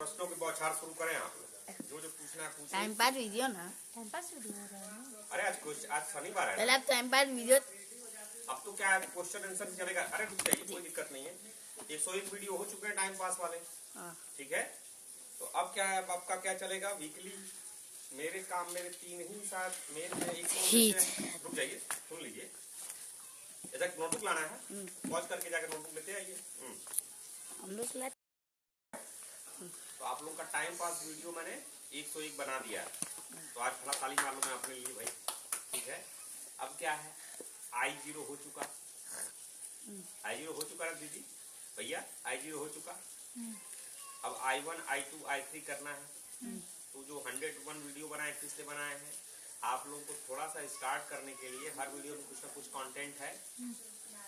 प्रश्नों की बौछार शुरू करें आप लोग। जो जो पूछना है पूछिए। टाइम पास वीडियो ना, टाइम पास वीडियो हो रहा है। अरे आज शनिवार है। पहले आप टाइम पास वीडियो। अब तो क्या है, क्वेश्चन आंसर चलेगा। अरे रुक जाइए, कोई दिक्कत नहीं है। 101 वीडियो हो चुके हैं टाइम पास वाले। ठीक है, तो अब क्या है, अब आपका क्या चलेगा वीकली। मेरे काम मेरे 3 ही साथ मेरे 100। रुक जाइए, सुन लीजिए। ऐसा नोटबुक लाना है, पॉज करके जाकर नोटबुक लेते आइए। हम लोग तो आप लोग का टाइम पास वीडियो मैंने 101 बना दिया है। तो आज थोड़ा ताली मार लो मैं अपने लिए भाई। ठीक है, अब क्या है, I0 हो चुका। I0 हो चुका है दीदी भैया, I0 हो चुका। अब I1 I2 I3 करना है। तो जो 101 वीडियो बनाए किससे बनाए हैं, आप लोगों को थोड़ा सा स्टार्ट करने के लिए हर वीडियो में कुछ ना कुछ कंटेंट है,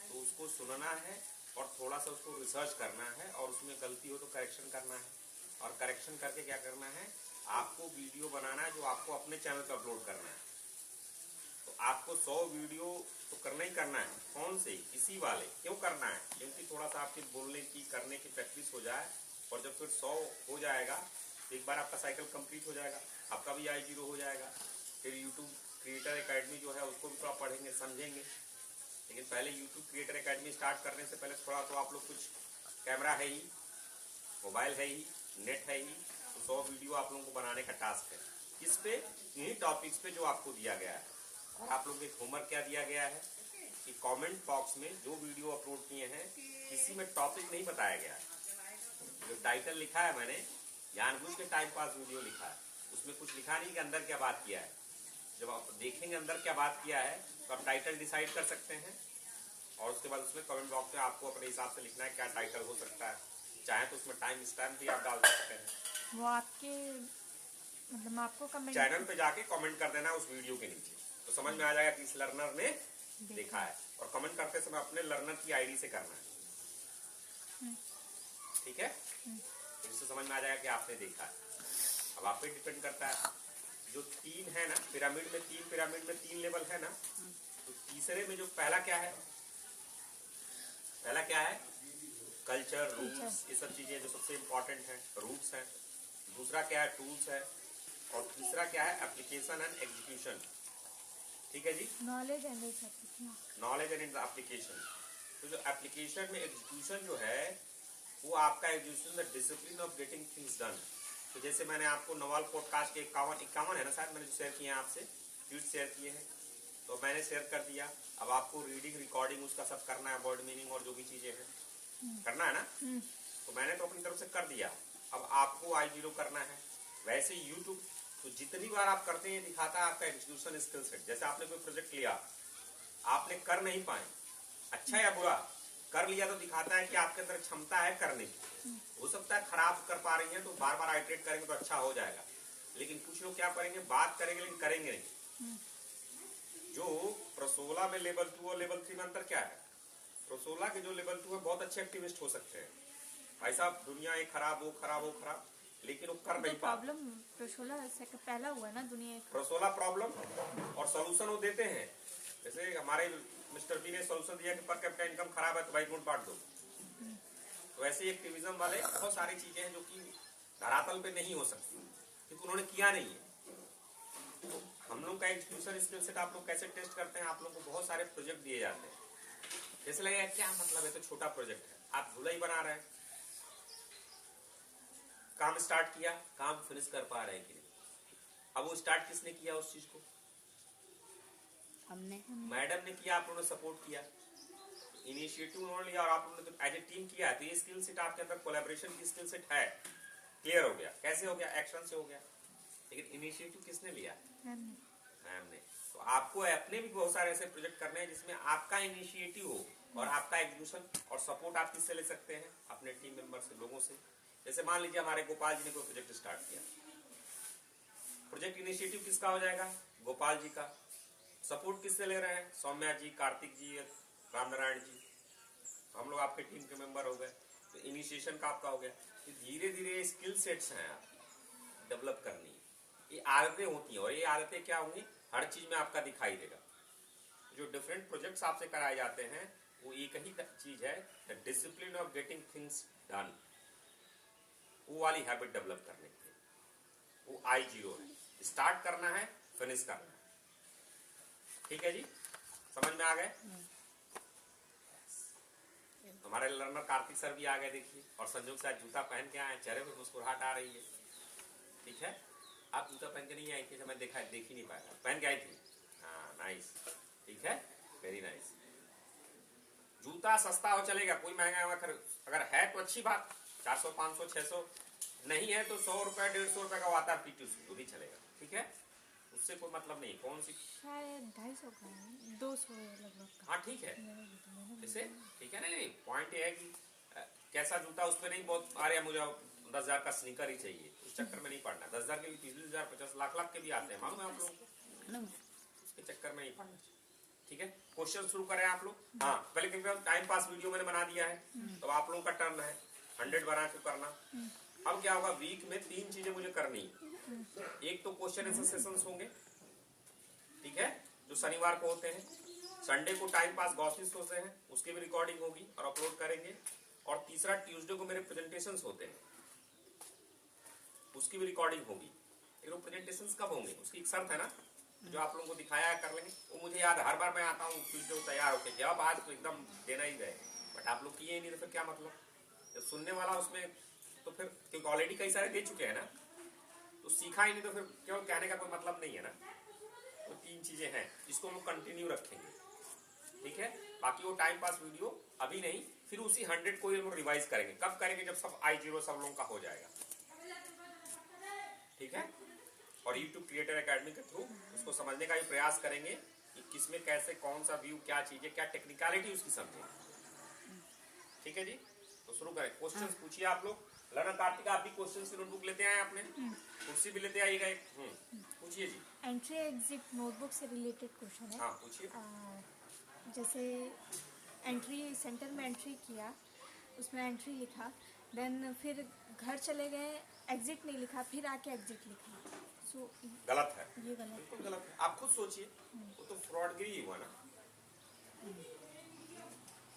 तो उसको सुनना है और थोड़ा सा उसको रिसर्च करना है, और उसमें गलती हो तो करेक्शन करना है, और करेक्शन करके क्या करना है, आपको वीडियो बनाना है जो आपको अपने चैनल पर अपलोड करना है। तो आपको 100 वीडियो तो करना ही करना है। कौन से, इसी वाले। क्यों करना है, क्योंकि थोड़ा सा आपके बोलने की करने की प्रैक्टिस हो जाए, और जब फिर 100 हो जाएगा तो एक बार आपका साइकिल कंप्लीट हो जाएगा, आपका भी I0 हो जाएगा। फिर यूट्यूब क्रिएटर एकेडमी जो है उसको भी थोड़ा पढ़ेंगे समझेंगे। लेकिन पहले यूट्यूब क्रिएटर एकेडमी स्टार्ट करने से पहले थोड़ा तो आप लोग कुछ, कैमरा है ही, मोबाइल है ही, नेट है ही, तो 100 वीडियो आप लोगों को बनाने का टास्क है। किस पे, इन्हीं टॉपिक्स पे जो आपको दिया गया है। और आप लोग एक होमवर्क क्या दिया गया है कि कमेंट बॉक्स में जो वीडियो अपलोड किए हैं किसी में टॉपिक नहीं बताया गया है। जो टाइटल लिखा है मैंने जानबूझ के टाइम पास वीडियो लिखा है, उसमें कुछ लिखा नहीं कि अंदर क्या बात किया है। जब आप देखेंगे अंदर क्या बात किया है तो आप टाइटल डिसाइड कर सकते हैं, और उसके बाद उसमें कमेंट बॉक्स में आपको अपने हिसाब से लिखना है क्या टाइटल हो सकता है। चाहे तो उसमें टाइम स्टैम्प भी आप डाल सकते हैं। वो आपके मतलब आपको कमेंट चैनल पे जाके कमेंट कर देना उस वीडियो के नीचे, तो समझ में आ जाएगा कि इस लर्नर ने देखा है। और कमेंट करते समय अपने लर्नर की आईडी से करना है। ठीक है, इससे समझ में आ जाएगा कि आपने देखा है। अब आप पे डिपेंड करता है। जो 3 है ना पिरामिड में, 3 लेवल है ना, तो तीसरे में जो पहला क्या है, पहला क्या है, कल्चर, रूट्स, ये सब चीजें जो सबसे इंपॉर्टेंट है, रूट्स है। दूसरा क्या है, टूल्स है। और तीसरा क्या है, एप्लीकेशन एंड एग्जीक्यूशन। ठीक है जी, knowledge and application. Knowledge and application. तो जो एप्लीकेशन में एग्जीक्यूशन जो है वो आपका execution the discipline of getting things done. तो जैसे मैंने आपको नवाल पॉडकास्ट के 51 है ना शायद, मैंने जो शेयर किए हैं आपसे, ट्वीट शेयर किए हैं, तो मैंने शेयर कर दिया। अब आपको रीडिंग रिकॉर्डिंग उसका सब करना है, वर्ड मीनिंग और जो भी चीजें हैं करना है ना, तो मैंने तो अपनी तरफ से कर दिया। अब आपको I0 करना है। वैसे यूट्यूब तो जितनी बार आप करते हैं दिखाता है आपका एग्जीक्यूशन स्किल सेट। जैसे आपने कोई प्रोजेक्ट लिया, आपने कर नहीं पाए, अच्छा या बुरा कर लिया, तो दिखाता है कि आपके अंदर क्षमता है करने की। हो सकता है खराब कर पा रही है तो बार बार आइटरेट करेंगे तो अच्छा हो जाएगा। लेकिन कुछ लोग क्या करेंगे, बात करेंगे लेकिन करेंगे नहीं। जो प्रोसोला में लेवल 2 और लेवल 3 में अंतर क्या है, प्रोसोला के जो लेवल 2 है बहुत अच्छे एक्टिविस्ट हो सकते हैं भाई साहब, दुनिया एक खराब हो खराब हो खराब, लेकिन वो कर नहीं पाते। प्रॉब्लम प्रोसोला से पहला हुआ ना दुनिया का। प्रोसोला प्रॉब्लम और सॉल्यूशन वो देते हैं। जैसे हमारे मिस्टर बी ने सॉल्यूशन दिया कि पर कैपिटा इनकम खराब है तो भाई नोट बांट दो। तो ऐसे एक्टिविज्म वाले बहुत सारी चीजें हैं जो कि धरातल पे नहीं हो सकती क्योंकि उन्होंने किया नहीं है। तो हम लोग का एग्जीक्यूशन स्किल सेट आप लोग कैसे टेस्ट करते हैं, आप लोग को बहुत सारे प्रोजेक्ट दिए जाते हैं। जैसे लगेगा क्या मतलब है, तो छोटा प्रोजेक्ट है, आप झूला ही बना रहे हैं, काम स्टार्ट किया, काम फिनिश कर पा रहे हैं कि नहीं। अब वो स्टार्ट किसने किया उस चीज को, हमने, मैडम ने किया, आप लोगों ने सपोर्ट किया, इनिशिएटिव उन्होंने लिया और आप लोगों ने एज ए टीम किया है। तो ये स्किल सेट आपके अंदर कोलैबोरेशन की स्किल सेट है। क्लियर हो गया, कैसे हो गया, एक्शन से हो गया। लेकिन इनिशिएटिव किसने लिया, मैम ने। तो आपको अपने भी बहुत सारे ऐसे प्रोजेक्ट करने हैं जिसमें आपका इनिशिएटिव हो और आपका एग्जीक्यूशन, और सपोर्ट आप किससे ले सकते हैं, अपने टीम मेंबर से, लोगों से। जैसे मान लीजिए हमारे गोपाल जी ने कोई प्रोजेक्ट स्टार्ट किया, प्रोजेक्ट इनिशिएटिव किसका हो जाएगा, गोपाल जी का। सपोर्ट किससे ले रहे हैं, सौम्या जी, कार्तिक जी, रामनारायण जी, हम लोग आपके टीम के मेंबर हो गए। तो इनिशिएशन का आपका हो गया। तो धीरे धीरे स्किल सेट्स हैं आप डेवलप करनी, ये आदतें होती हैं, और ये आदतें क्या होंगी, हर चीज में आपका दिखाई देगा। जो डिफरेंट प्रोजेक्ट्स आपसे कराए जाते हैं वो एक ही चीज है, the discipline of getting things done. वो वाली हैबिट डेवलप करने के लिए, वो I0 है। स्टार्ट करना है, फिनिश करना है। ठीक है जी, समझ में आ गए? हमारे लर्नर कार्तिक सर भी आ गए देखिए, और संजोग से आज जूता पहन के आए, चेहरे पे मुस्कुराहट आ रही है। ठीक है, आप जूता पहन के नहीं आई थी, मैं देख ही नहीं पाया, पहन के आई थी। हाँ नाइस, ठीक है, वेरी नाइस। जूता सस्ता हो चलेगा, कोई महंगा हुआ अगर है तो अच्छी बात, 400 500 600, नहीं है तो 100 रुपए 150 रुपए का आता है पीटी, तो भी चलेगा। ठीक है, उससे कोई मतलब नहीं। कौन सी? शायद 250 का है, 200 लगभग का। हाँ ठीक है, इसे ठीक है। नहीं पॉइंट ये है कि कैसा जूता उस पर नहीं, बहुत आ रहा मुझे 10,000 का स्नीकर ही चाहिए, उस चक्कर में नहीं पड़ना। 10,000 के भी 30,000 50 लाख के भी आते हैं, मालूम है आप लोग, उसके चक्कर में नहीं पड़ना। ठीक है, क्वेश्चन शुरू करें आप लोग। हाँ, पहले क्योंकि टाइम पास वीडियो मैंने बना दिया है, तो आप लोगों का टर्न है 100 बना के करना। अब क्या होगा, वीक में 3 चीजें मुझे करनी है। एक तो क्वेश्चन आंसर सेशंस होंगे, ठीक है, जो शनिवार को होते हैं। संडे को टाइम पास गॉसिप्स होते हैं, उसकी भी रिकॉर्डिंग होगी और अपलोड करेंगे। और तीसरा ट्यूसडे को मेरे प्रेजेंटेशंस होते हैं, उसकी भी रिकॉर्डिंग होगी। लेकिन वो प्रेजेंटेशंस कब होंगे, उसकी एक शर्त है ना, जो आप लोगों को दिखाया है कर लेंगे। वो मुझे याद है, हर बार मैं आता हूँ ट्यूसडे को तैयार होकर, जब आज तो एकदम देना ही गए, बट आप लोग किए ही नहीं, तो फिर क्या मतलब। जब सुनने वाला उसमें, तो फिर क्योंकि ऑलरेडी कई सारे दे चुके हैं ना, तो सीखा ही नहीं, तो फिर केवल कहने का कोई मतलब नहीं है ना। तो 3 चीजें हैं, इसको हम कंटिन्यू रखेंगे। ठीक है, बाकी वो टाइम पास वीडियो अभी नहीं, फिर उसी 100 को हम रिवाइज करेंगे। कब करेंगे, जब सब I0 सब लोगों का हो जाएगा। ठीक है, और YouTube क्रिएटर एकेडमी के थ्रू उसको समझने का भी प्रयास करेंगे कि किसमें कैसे कौन सा व्यू, क्या चीजें, क्या टेक्निकलिटी उसकी समझें। ठीक है जी, तो शुरू करें। क्वेश्चंस पूछिए आप लोग। लर्नर कार्तिक, आप भी क्वेश्चंस की नोटबुक लेते आए अपने, कुर्सी भी लेते आइएगा एक। पूछिए जी। एंट्री एग्जिट नोटबुक से रिलेटेड क्वेश्चन है। हाँ पूछिए। जैसे एंट्री, सेंटर में एंट्री किया, उसमें एंट्री लिखा, देन फिर घर चले गए, एग्जिट नहीं लिखा, फिर आके एग्जिट लिखा। सो गलत है, ये गलत। बिल्कुल गलत है। आप खुद सोचिए, वो तो फ्रॉडगिरी ही हुआ ना।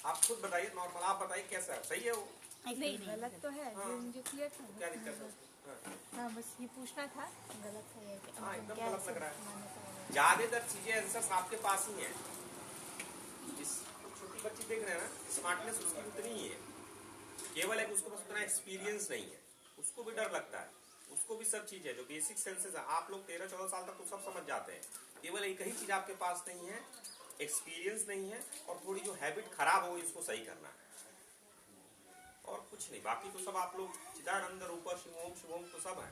आप खुद बताइए, नॉर्मल आप बताइए कैसा है, सही है वो? नहीं, गलत तो है। हाँ। ये मुझे क्लियर था। क्या दिक्कत है उसमें? हाँ, बस ये पूछना था, गलत है ये कि हाँ, एकदम क्या गलत ऐसे लग रहा है। मान्यता है? ज्यादातर चीजें आंसर्स आपके पास ही हैं। जिस छोटी बच्ची देख रहे हैं ना, स्मार्टनेस उसकी उतनी ही है, केवल एक उसको बस उतना एक्सपीरियंस नहीं है। उसको भी डर लगता है, उसको भी सब चीज है, जो बेसिक सेंसेस है। आप लोग 13-14 साल तक तो सब समझ जाते हैं, केवल एक ही चीज आपके पास नहीं है, एक्सपीरियंस नहीं है, और थोड़ी जो हैबिट खराब हो इसको सही करना है, और कुछ नहीं। बाकी तो सब आप लोग चिदानंद रूपा शिवोम शिवोम तो सब है।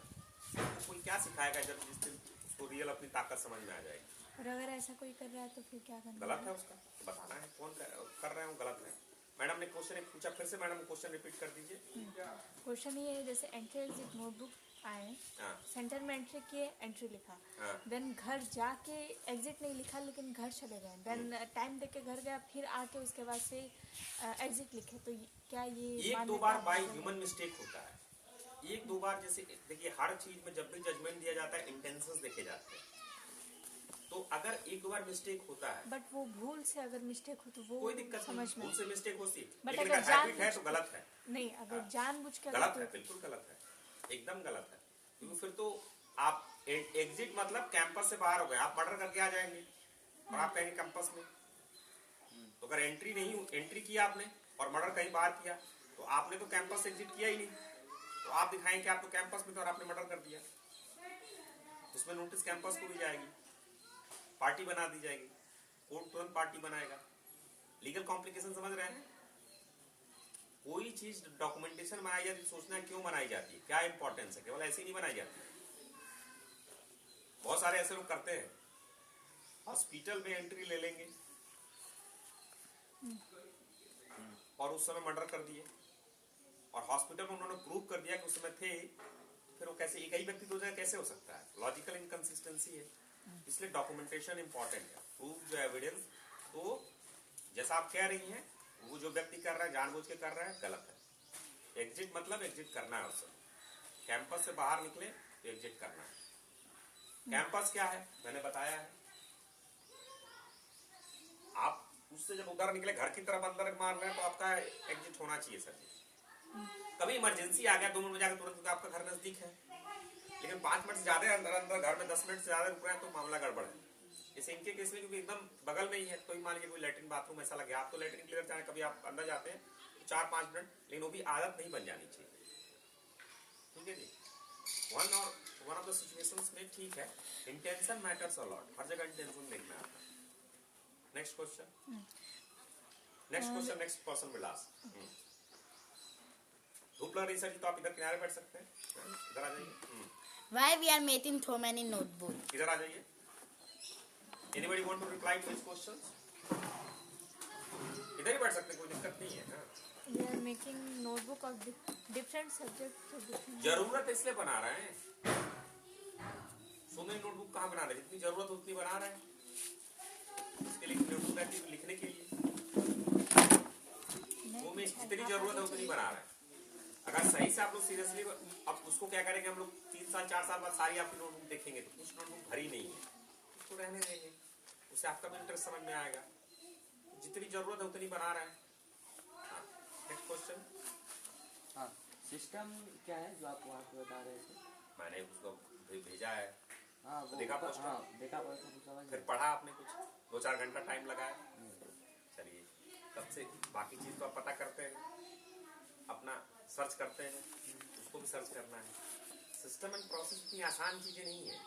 तो कोई क्या सिखाएगा जब जिस दिन उसको रियल अपनी ताकत समझ में आ जाएगी। और अगर ऐसा कोई कर रहा है तो फिर क्या करना गलत है, उसका तो बताना है, कौन कर रहे हो गलत है। मैडम ने क्वेश्चन एक पूछा, फिर से मैडम क्वेश्चन रिपीट कर दीजिए। क्वेश्चन ये है, जैसे एंट्री एग्जिट नोटबुक आए, हाँ सेंटर में एंट्री किए, एंट्री लिखा, हाँ। देन घर जाके एग्जिट नहीं लिखा, लेकिन घर चले गए, देन टाइम देके घर गया, फिर आके उसके बाद से एग्जिट लिखे, तो क्या ये 1-2 बार बाय ह्यूमन मिस्टेक होता है। 1-2 बार, जैसे देखिए हर चीज में जब भी जजमेंट दिया जाता है इंटेंशंस देखे जाते हैं। तो अगर 1-2 बार मिस्टेक होता है, बट वो भूल से अगर मिस्टेक हो तो वो कोई दिक्कत समझ नहीं, में भूल से मिस्टेक होती है, But लेकिन अगर अगर हैबिट है तो जानबूझ- गलत है। नहीं, अगर जानबूझ के गलत तो- है, बिल्कुल गलत है, एकदम गलत है। क्योंकि फिर तो आप एग्जिट मतलब कैंपस से बाहर हो गए, आप मर्डर करके आ जाएंगे और आप कहेंगे कैंपस में। तो अगर एंट्री किया आपने और मर्डर कहीं बाहर किया, तो आपने तो कैंपस से एग्जिट किया ही नहीं, तो आप दिखाएंगे आप तो कैंपस में थे और आपने मर्डर कर दिया। उसमें नोटिस कैंपस को भी जाएगी, पार्टी बना दी जाएगी, कोर्ट तुरंत पार्टी बनाएगा। लीगल कॉम्प्लिकेशन समझ रहे हैं? कोई चीज डॉक्यूमेंटेशन बनाई जाती है, सोचना है क्यों बनाई जाती है, क्या इंपॉर्टेंस है, केवल ऐसे ही नहीं बनाई जाती। बहुत सारे ऐसे लोग करते हैं, हॉस्पिटल में एंट्री ले लेंगे और उस समय मर्डर कर दिए, और हॉस्पिटल में उन्होंने प्रूव कर दिया कि उस समय थे, फिर वो कैसे एक ही व्यक्ति दो जगह कैसे हो सकता है? लॉजिकल इनकंसिस्टेंसी है। इसलिए डॉक्यूमेंटेशन इंपॉर्टेंट है, प्रूफ जो एविडेंस। तो जैसा आप कह रही हैं, वो जो व्यक्ति कर रहा है जानबूझ के कर रहा है, गलत है। एग्जिट मतलब एग्जिट करना है उससे, कैंपस से बाहर निकले तो एग्जिट करना है। कैंपस क्या है मैंने बताया है, आप उससे जब उधर निकले घर की तरफ अंदर मार रहे हैं तो आपका एग्जिट होना चाहिए सर जी। कभी इमरजेंसी आ गया 2 मिनट में जाकर तुरंत आपका घर नजदीक है, लेकिन 5 मिनट से ज्यादा अंदर अंदर घर में 10 मिनट से ज्यादा रुक रहे हैं तो मामला गड़बड़ है। जैसे इनके केस में क्योंकि एकदम बगल में ही है, कोई मान लीजिए कोई लैट्रिन बाथरूम ऐसा लगे, आप तो लैट्रिन क्लियर चाहे कभी आप अंदर जाते हैं तो 4-5 मिनट, लेकिन वो भी आदत नहीं बन जानी चाहिए, ठीक है जी। वन ऑफ द सिचुएशंस में ठीक है, इंटेंशन मैटर्स अ लॉट, हर जगह इंटेंशन देखना है। Next question, next person will ask. धूपला रिसर्च तो आप इधर किनारे बैठ सकते हैं, इधर आ जाइए। Why we are making so many notebooks? इधर आ जाइए। Anybody want to reply to these questions? इधर ही बैठ सकते हैं, कोई दिक्कत नहीं है। हाँ। We are making notebook of different subjects for different. जरूरत है इसलिए बना रहे हैं। सुनो नोटबुक कहाँ बना रहे हैं, जितनी जरूरत हो उतनी बना रहे हैं, इसके लिए नोटबुक रहती है लिखने के लिए, वो में जितनी जरूरत है उतनी बना रहे हैं। अगर सही से आप लोग सीरियसली, अब उसको क्या करेंगे हम लोग 3 साल 4 साल बाद सारी आपकी नोटबुक देखेंगे तो कुछ नोटबुक भरी नहीं है, उसको रहने देंगे, उससे आपका भी इंटरेस्ट समझ में आएगा। जितनी जरूरत है उतनी बना रहे हैं। Next question. हाँ, सिस्टम क्या है जो आप वहाँ पे बता रहे थे? मैंने उसको भेजा है। हाँ, वो देखा ऊपर- पोस्टर? हाँ, देखा पोस्टर, समझ फिर गया। पढ़ा आपने कुछ 2-4 घंटा टाइम लगाया। चलिए, तब से बाकी चीज तो आप पता करते हैं, अपना सर्च करते हैं, उसको भी सर्च करना है। सिस्टम एंड प्रोसेस इतनी आसान चीजें नहीं है,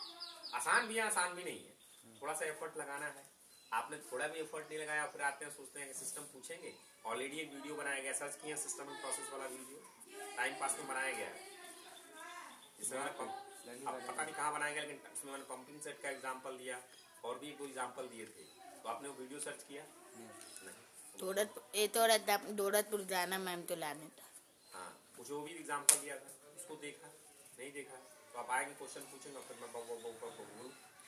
आसान भी है आसान भी नहीं है, थोड़ा सा एफर्ट लगाना है। आपने थोड़ा भी एफर्ट नहीं लगाया, फिर आते हैं सोचते हैं कि सिस्टम पूछेंगे। ऑलरेडी एक वीडियो बनाया गया, सर्च किया सिस्टम एंड प्रोसेस वाला वीडियो, टाइम पास में बनाया गया है। इसमें मैंने अब पता नहीं कहाँ बनाया गया, लेकिन उसमें मैंने पंपिंग सेट का एग्जांपल दिया और भी कोई एग्जांपल दिए थे। तो आपने वो वीडियो सर्च किया? नहीं। दौलतपुर जाना मैम तो लाने था। हाँ, मुझे वो भी एग्जांपल दिया था, उसको देखा नहीं देखा तो आप आएंगे क्वेश्चन पूछेंगे, फिर मैं बोलूँ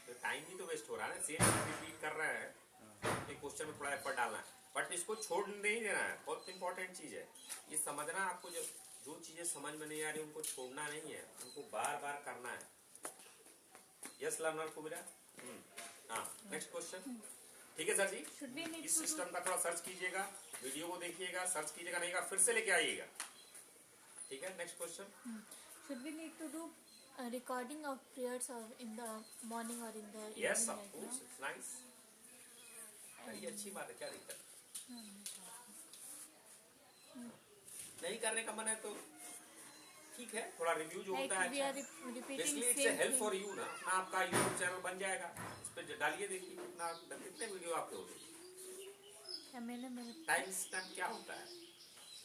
तो टाइम भी तो वेस्ट हो रहा है ना, सेम रिपीट कर रहे हैं, एक क्वेश्चन में थोड़ा एफर्ट डालना है, बट इसको छोड़ नहीं देना है। बहुत इंपॉर्टेंट चीज है ये समझना, आपको जो चीजें समझ में नहीं आ रही उनको छोड़ना नहीं है, उनको बार बार करना है। यस लर्नर को मिला। हाँ, नेक्स्ट क्वेश्चन। ठीक है सर जी, Should we need इस to do- सिस्टम का थोड़ा सर्च कीजिएगा, वीडियो को देखिएगा, सर्च कीजिएगा, नहीं का फिर से लेके आइएगा। ठीक है, next question. Should we need to do a recording of prayers or in the morning or in the yes evening? Of like course, that? It's nice, ये अच्छी बात है, क्या दिक्कत? नहीं करने का मन है तो ठीक है, थोड़ा रिव्यू जो Like होता है we are अच्छा। repeating basically it's same help thing. For you ना, अपना आपका यूट्यूब चैनल बन जाएगा, इस पे डालिए, देखिए कितने वीडियो आपके हो गए। क्या मैंने टाइम स्टैम्प क्या होता है?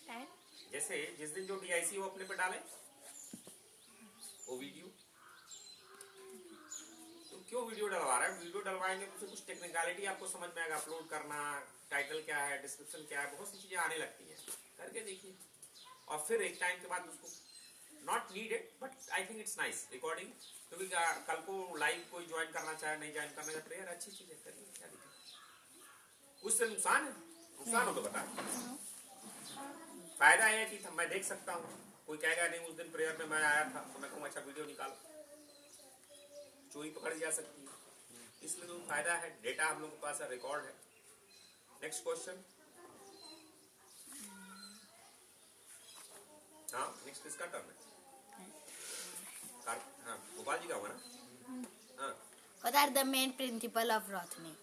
टाइम जैसे जिस दिन जो DIC हो अपने पे डाले वो वीडियो, तो क्यों वीडियो डलवा रहे हैं? वीडियो डलवाएंगे तो कुछ टेक्निकलिटी आपको समझ में आएगा, अपलोड करना, टाइटल क्या है, डिस्क्रिप्शन क्या है, बहुत सी चीजें आने लगती हैं, करके देखिए। और फिर एक टाइम के बाद उसको not needed but I think it's nice recording, क्योंकि कल को लाइव कोई ज्वाइन करना चाहे, नहीं ज्वाइन करना चाहे, प्रेयर अच्छी चीज है, करिए, क्या दिक्कत? उससे नुकसान है? नुकसान हो तो बता। फायदा है कि मैं देख सकता हूँ, कोई कहेगा नहीं उस दिन प्रेयर में मैं आया था तो मैं कहूँ अच्छा वीडियो निकालो, चोरी पकड़ जा सकती है, इसलिए तो फायदा है, डेटा हम लोग के पास है, रिकॉर्ड है। Next question. हाँ, नेक्स्ट किसका टर्न है? हाँ, गोपाल जी का होगा ना? हाँ, What are the main principle of Rothny?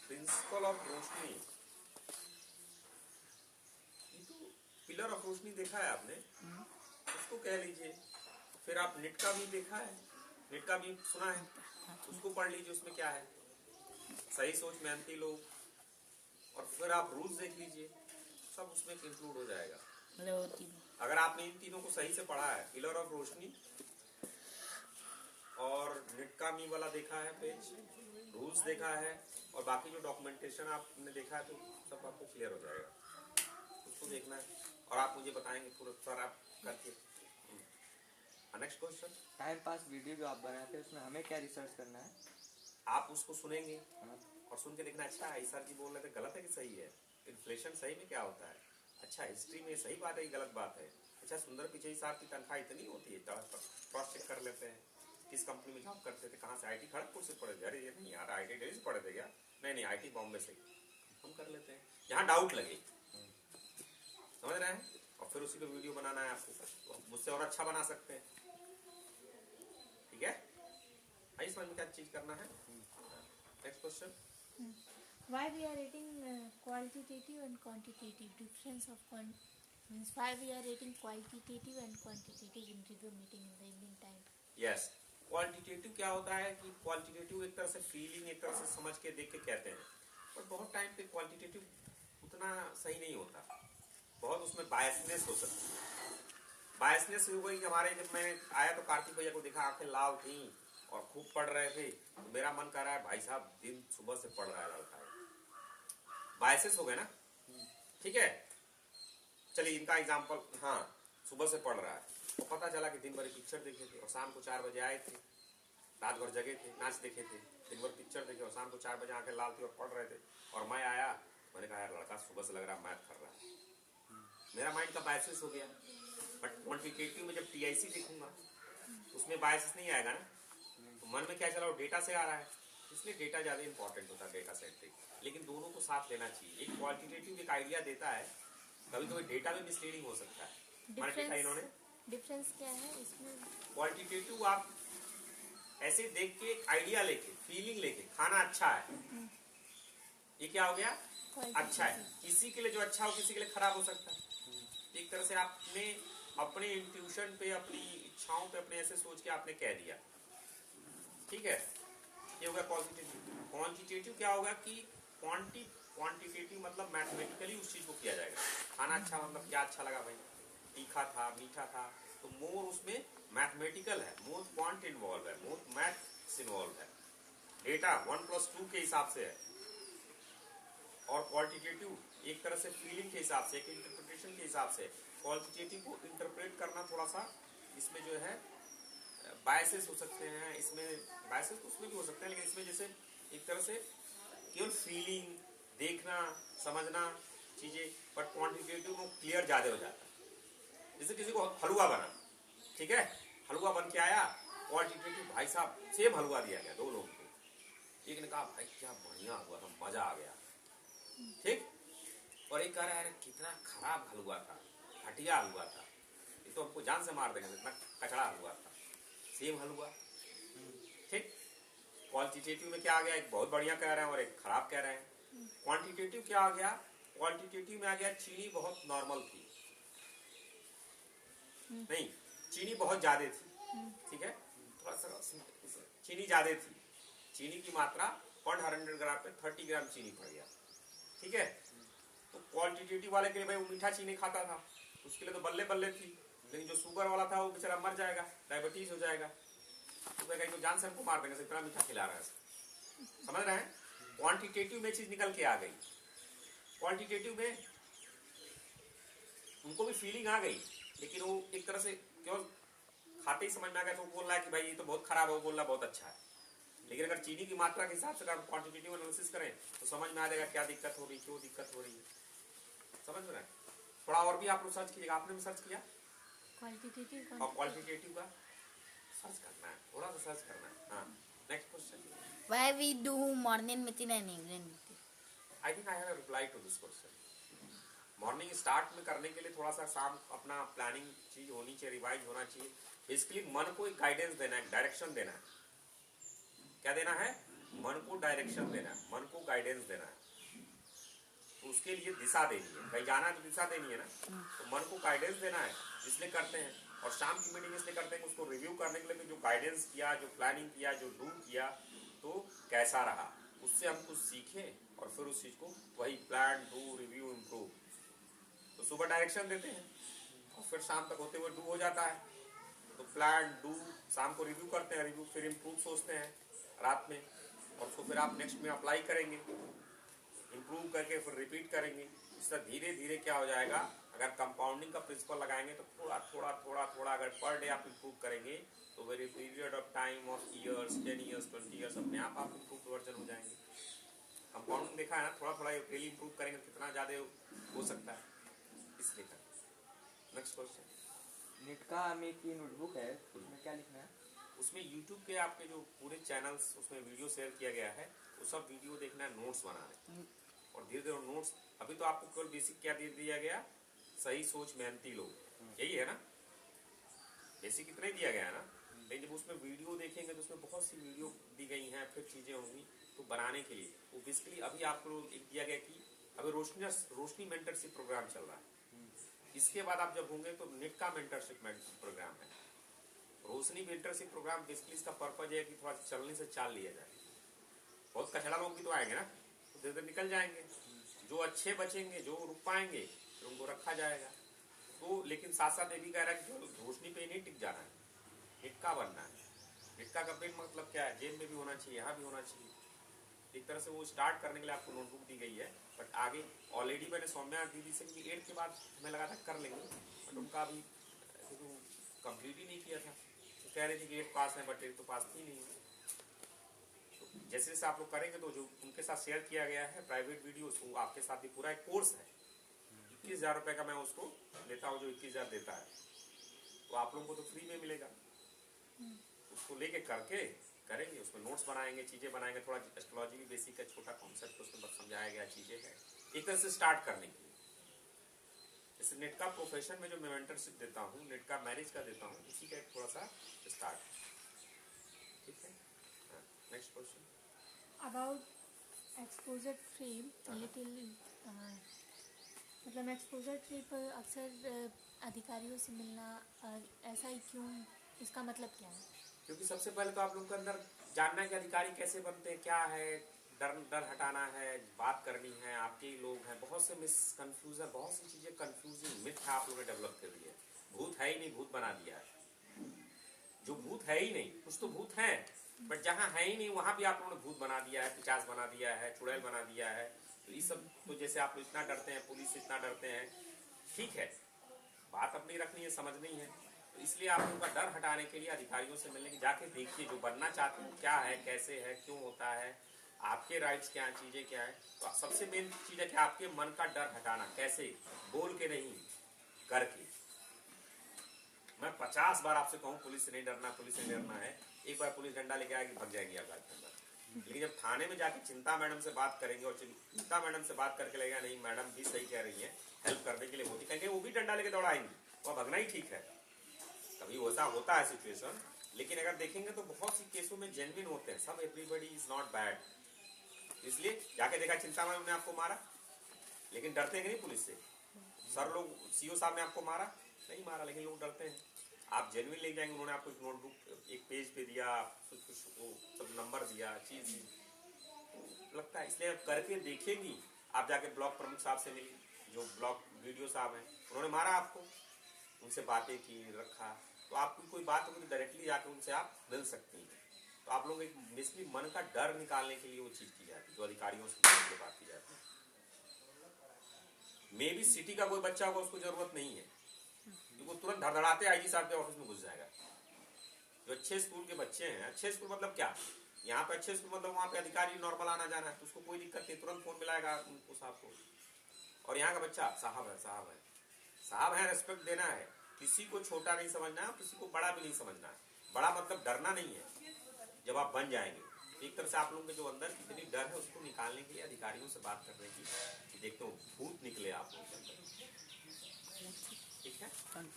Principle of Roshni, ये तो पिलर ऑफ रोशनी देखा है आपने, उसको कह लीजिए। फिर आप निट का भी देखा है, निट का भी सुना है, उसको पढ़ लीजिए, उसमें क्या है, सही सोच, मेहनती लोग, और फिर आप रूल्स देख लीजिए, सब उसमें इंक्लूड हो जाएगा। अगर आपने इन तीनों को सही से पढ़ा है, पिलर ऑफ रोशनी और निट का मी वाला देखा है पेज, रूल्स देखा है, और बाकी जो डॉक्यूमेंटेशन आपने देखा है, तो सब आपको क्लियर हो जाएगा, उसको देखना है और आप मुझे बताएंगे पूरा सर आप करके। Next question. Time pass video जो आप बनाते हैं उसमें हमें क्या रिसर्च करना है? आप उसको सुनेंगे हाँ, और सुन के देखना, अच्छा सर जी बोल रहे थे गलत है कि सही है, इन्फ्लेशन सही में क्या होता है, अच्छा हिस्ट्री में सही बात है कि गलत बात है, अच्छा सुंदर पिचई साहब की तनख्वाह इतनी होती है, क्रॉस चेक कर लेते हैं, किस कंपनी में जॉब करते थे, कहाँ से, IT खड़गपुर से पढ़े थे, अरे ये नहीं यार IT दिल्ली से पढ़े थे क्या, नहीं IT बॉम्बे से, हम कर लेते हैं, यहाँ डाउट लगे, समझ रहे हैं। और फिर उसी पे वीडियो बनाना है आपको, तो मुझसे और अच्छा बना सकते हैं। ठीक है, आई समझ में क्या चीज करना है। Next question, Why we are rating qualitative and quantitative difference of means why we are rating qualitative and quantitative in review meeting in the evening time. Yes, qualitative क्या होता है कि क्वालिटेटिव एक तरह से फीलिंग, एक तरह से समझ के देख के कहते हैं, पर बहुत टाइम पे क्वालिटेटिव उतना सही नहीं होता, बहुत उसमें बायसनेस हो सकती है। बायसनेस हो गई कि हमारे, जब मैं आया तो कार्तिक भैया को देखा, आंखें लाल थी और खूब पढ़ रहे थे, तो मेरा मन कर रहा है भाई साहब दिन सुबह से पढ़ रहा है लड़का, बायसेस हो गए ना। ठीक है, चलिए इनका एग्जांपल, हाँ सुबह से पढ़ रहा है तो पता चला कि दिन भर पिक्चर देखे थे और शाम को 4 बजे आए थे, रात भर जगे थे, नाच देखे थे, दिन भर पिक्चर देखे और शाम को 4 बजे आंखें लाल थी और पढ़ रहे थे, और मैं आया, मैंने कहा यार लड़का सुबह से लग रहा मैथ कर रहा है, मेरा माइंड का बायसेस हो गया। बट क्वांटिटेटिव में जब टीआईसी देखूंगा उसमें बायसेस नहीं आएगा ना, तो मन में क्या चला, वो डेटा से आ रहा है, इसलिए डेटा ज्यादा इंपॉर्टेंट होता है, डेटा सेंट्रिक। लेकिन दोनों को साथ लेना चाहिए, एक क्वालिटेटिव एक आइडिया देता है, कभी कभी डेटा भी मिसलीडिंग हो सकता है। मैंने देखा इन्होंने, डिफरेंस क्या है इसमें? क्वालिटेटिव आप ऐसे देख के एक आइडिया लेके, फीलिंग लेके, खाना अच्छा है, ये क्या हो गया, अच्छा है। किसी के लिए जो अच्छा हो किसी के लिए खराब हो सकता है। एक तरह से आपने अपने इंट्यूशन पे, अपनी इच्छाओं पे, अपने ऐसे सोच के आपने कह दिया। ठीक है, ये होगा क्वालिटेटिव। क्वांटिटेटिव क्या होगा कि क्वांटिटेटिव मतलब मैथमेटिकली उस चीज को किया जाएगा। खाना अच्छा मतलब क्या अच्छा लगा भाई, तीखा था, मीठा था, तो मोर उसमें मैथमेटिकल है, मोर क्वांट इन्वॉल्व है, मोर मैथ्स इन्वॉल्व है, डेटा 1+2 के हिसाब से है। और क्वालिटेटिव एक तरह से फीलिंग के हिसाब से, एक इंटरप्रिटेशन के हिसाब से। क्वालिटेटिव को इंटरप्रेट करना थोड़ा सा इसमें जो है बायसेस हो सकते हैं, इसमें बायसेस तो उसमें भी हो सकते हैं, लेकिन इसमें जैसे एक तरह से केवल फीलिंग, देखना, समझना चीजें, बट क्वांटिटेटिव में क्लियर ज्यादा हो जाता है। जैसे किसी को हलवा बना, ठीक है, हलवा बन के आया, क्वांटिटेटिव भाई साहब सेम हलवा दिया गया 2 लोगों को, एक ने कहा भाई क्या बढ़िया हुआ था, मजा आ गया, ठीक, और एक कह रहा है कितना खराब हलवा था, घटिया हलवा था, ये तो हमको जान से मार देगा, इतना कचड़ा हलवा था, सेम हलवा। ठीक, क्वांटिटेटिव में क्या आ गया, एक बहुत बढ़िया कह रहे हैं और एक खराब कह रहे हैं। क्वांटिटेटिव क्या आ गया, क्वांटिटेटिव में आ गया चीनी बहुत नॉर्मल थी, नहीं चीनी बहुत ज्यादा थी, ठीक है, थोड़ा सा चीनी ज्यादा थी, चीनी की मात्रा 100 ग्राम पे 30 ग्राम चीनी पड़ गया, ठीक है। तो क्वांटिटेटिव वाले के लिए भाई वो मीठा चीनी खाता था, उसके लिए तो बल्ले बल्ले थी, लेकिन जो शुगर वाला था वो बेचारा मर जाएगा, डायबिटीज हो जाएगा, तो कहीं तो जान से हमको मार देंगे, इतना मीठा खिला रहा है, समझ रहे हैं। क्वांटिटेटिव में चीज निकल के आ गई, क्वांटिटेटिव में उनको भी फीलिंग आ गई, लेकिन वो एक तरह से केवल खाते ही समझ में आ गया, तो वो बोल रहा है कि भाई ये तो बहुत खराब है, वो बोल रहा बहुत अच्छा है। लेकिन अगर चीनी की मात्रा के हिसाब से अगर क्वांटिटेटिव एनालिसिस करें तो समझ में आ जाएगा क्या दिक्कत हो रही, क्यों दिक्कत हो रही है, समझ में रहे। थोड़ा और भी आप लोग सर्च कीजिएगा, आपने भी सर्च किया क्वालिटेटिव और क्वालिटेटिव का सर्च करना है, थोड़ा सा सर्च करना है। हाँ, next question, Why we do morning meeting and evening meeting? I think I have reply to this question. Morning start में करने के लिए थोड़ा सा शाम अपना प्लानिंग चीज होनी चाहिए, रिवाइज होना चाहिए। बेसिकली मन को एक गाइडेंस देना है, डायरेक्शन देना है। क्या देना है, मन को डायरेक्शन देना है, मन को गाइडेंस देना है, तो उसके लिए दिशा देनी है, कहीं जाना है तो दिशा देनी है ना, तो मन को गाइडेंस देना है, इसलिए करते हैं। और शाम की मीटिंग इसलिए करते हैं उसको रिव्यू करने के लिए, जो गाइडेंस किया, जो प्लानिंग किया, जो डू किया, तो कैसा रहा, उससे हम कुछ सीखे और फिर उस चीज को वही प्लान, डू, रिव्यू, इम्प्रूव। तो सुबह डायरेक्शन देते हैं और फिर शाम तक होते हुए डू हो जाता है, तो प्लान, डू, शाम को रिव्यू करते हैं, रिव्यू फिर इम्प्रूव सोचते हैं रात में, और उसको फिर आप नेक्स्ट में अप्लाई करेंगे, इम्प्रूव करके फिर रिपीट करेंगे। इस तरह धीरे धीरे क्या हो जाएगा, अगर कंपाउंडिंग का प्रिंसिपल लगाएंगे तो थोड़ा थोड़ा थोड़ा थोड़ा अगर पर डे आप इम्प्रूव करेंगे तो very period of time of years, 10 years, 20 years, अपने आप इम्प्रूव वर्जन हो जाएंगे। कंपाउंडिंग देखा है ना, थोड़ा थोड़ा डेली इम्प्रूव करेंगे कितना ज्यादा हो सकता है, इसलिए कर। नेक्स्ट क्वेश्चन, निटका में की नोटबुक है, उसमें क्या लिखना है? उसमें YouTube के आपके जो पूरे चैनल्स उसमें वीडियो शेयर किया गया है, वो सब वीडियो देखना है, नोट्स बनाने, और धीरे धीरे नोट्स, अभी तो आपको केवल बेसिक क्या दे दिया गया, सही सोच मेहनती लोग, यही है ना, बेसिक इतना ही दिया गया है ना। लेकिन जब उसमें वीडियो देखेंगे तो उसमें बहुत सी वीडियो दी गई हैं, फिर चीजें होंगी तो बनाने के लिए वो बेसिकली अभी आपको एक दिया गया कि अभी रोशनी मेंटरशिप प्रोग्राम चल रहा है। इसके बाद आप जब होंगे तो नेट का मेंटरशिप प्रोग्राम है। रोशनी मेंटरशिप प्रोग्राम बेसिकली इसका पर्पज है कि थोड़ा चलने से चाल लिया जाए। बहुत कचड़ा लोग भी तो आएंगे ना, तो धीरे धीरे निकल जाएंगे, जो अच्छे बचेंगे, जो रुक पाएंगे तो उनको रखा जाएगा। तो लेकिन साथ साथ ये भी कह रहा है कि रोशनी पे नहीं टिक जाना है, निटका बनना है। निटका का मेन मतलब क्या है, जेल में भी होना चाहिए, यहाँ भी होना चाहिए। एक तरह से वो स्टार्ट करने के लिए आपको नोटबुक दी गई है, बट आगे ऑलरेडी मैंने सौम्या दीदी से भी 8 के बाद हमें लगा था कर लेंगे, बट उनका अभी कंप्लीट ही नहीं किया था। तो कह रहे थे कि 8 पास है, बट 8 तो पास थी नहीं। तो जैसे जैसे आप लोग करेंगे तो जो उनके साथ शेयर किया गया है प्राइवेट वीडियो, वो आपके साथ भी पूरा एक कोर्स है। 21,000 रुपये का मैं उसको लेता हूँ, जो 21,000 देता है, तो आप लोगों को तो फ्री में मिलेगा। उसको लेके करके करेंगे, उसमें नोट्स बनाएंगे, चीजें बनाएंगे, थोड़ा एस्ट्रोलॉजी भी बेसिक है, छोटा कॉन्सेप्ट उसमें समझाया गया चीजें है, एक तरह से स्टार्ट करने के लिए। जैसे नेट का प्रोफेशन में जो मैं मेंटरशिप देता हूँ, नेट का मैरिज का देता हूँ, इसी का एक थोड़ा सा स्टार्ट। ठीक है, next question about exposure trip little, मतलब एक्सपोजर ट्रिप अक्सर अधिकारियों से मिलना, ऐसा ही क्यों, इसका मतलब क्या है? क्योंकि सबसे पहले तो आप लोगों के अंदर जानना है कि अधिकारी कैसे बनते हैं, क्या है, डर हटाना है, बात करनी है। आपके ही लोग हैं, बहुत से मिसकंफ्यूजन, बहुत सी चीजें कंफ्यूजिंग मिथ आप लोगों ने डेवलप कर दी है। भूत है ही नहीं, भूत बना दिया है। जो भूत है ही नहीं, कुछ तो भूत हैं, बट जहाँ है ही नहीं वहां भी आप लोगों ने भूत बना दिया है, पिचास बना दिया है, चुड़ैल बना दिया है। तो ये सब तो जैसे आप लोग इतना डरते हैं, पुलिस से इतना डरते हैं, ठीक है, बात अपनी रखनी है, समझनी है। तो इसलिए आप लोगों का डर हटाने के लिए अधिकारियों से मिलने की, जाके देखिए जो बनना चाहते हैं क्या है, कैसे है, क्यों होता है, आपके राइट्स क्या हैं, चीजें क्या है। तो सबसे मेन चीज है कि आपके मन का डर हटाना, कैसे, बोल के नहीं, करके। मैं 50 बार आपसे कहूँ पुलिस से नहीं डरना, पुलिस से नहीं डरना है, एक बार पुलिस डंडा लेके आएगी, भग जाएंगी आप बात करना। लेकिन जब थाने में जाके चिंता मैडम से बात करेंगे, और चिंता मैडम से बात करके लगेगा नहीं मैडम भी सही कह रही है, हेल्प करने के लिए होती, कहेंगे वो भी डंडा लेके दौड़ाएंगी, वह भगना ही ठीक है। कभी वैसा होता है सिचुएशन, लेकिन अगर देखेंगे तो बहुत सी केसों में जेन्युइन होते हैं, सब एवरीबॉडी इज नॉट बैड। इसलिए जाके देखा चिंता मैडम ने आपको मारा, लेकिन डरते हैं नहीं पुलिस से। सर लोग, सीओ साहब ने आपको मारा नहीं मारा, लेकिन लोग डरते हैं। आप जेन्युइन ले जाएंगे, उन्होंने आपको नोटबुक एक पेज पे दिया, कुछ सब नंबर दिया, चीज लगता है। इसलिए करके देखेंगी। आप जाके ब्लॉक प्रमुख साहब से मिली, जो ब्लॉक वीडियो साहब हैं, उन्होंने मारा आपको, उनसे बातें की, रखा, तो आपकी कोई बात होगी तो डायरेक्टली जाके उनसे आप मिल सकती हैं। तो आप लोग एक बेसिकली मन का डर निकालने के लिए वो चीज की जाती है, जो अधिकारियों से बात की जाती है। मे भी सिटी का कोई बच्चा होगा, उसको जरूरत नहीं है, वो तुरंत धड़धड़ाते आईजी साहब के ऑफिस में घुस जाएगा। जो अच्छे स्कूल के बच्चे हैं, अच्छे स्कूल मतलब क्या, यहाँ पे अच्छे स्कूल मतलब वहाँ पे अधिकारी नॉर्मल आना जाना है, तो उसको कोई दिक्कत नहीं, तुरंत फोन मिलाएगा उनको साहब को। और यहाँ का बच्चा साहब है, साहब है, साहब है, रेस्पेक्ट देना है, किसी को छोटा नहीं समझना है, किसी को बड़ा भी नहीं समझना है। बड़ा मतलब डरना नहीं है। जब आप बन जाएंगे, एक तरह से आप लोगों के जो अंदर कितनी डर है उसको निकालने के लिए अधिकारियों से बात करने की, देखते हो भूत निकले आप लोगों के अंदर। ठीक है,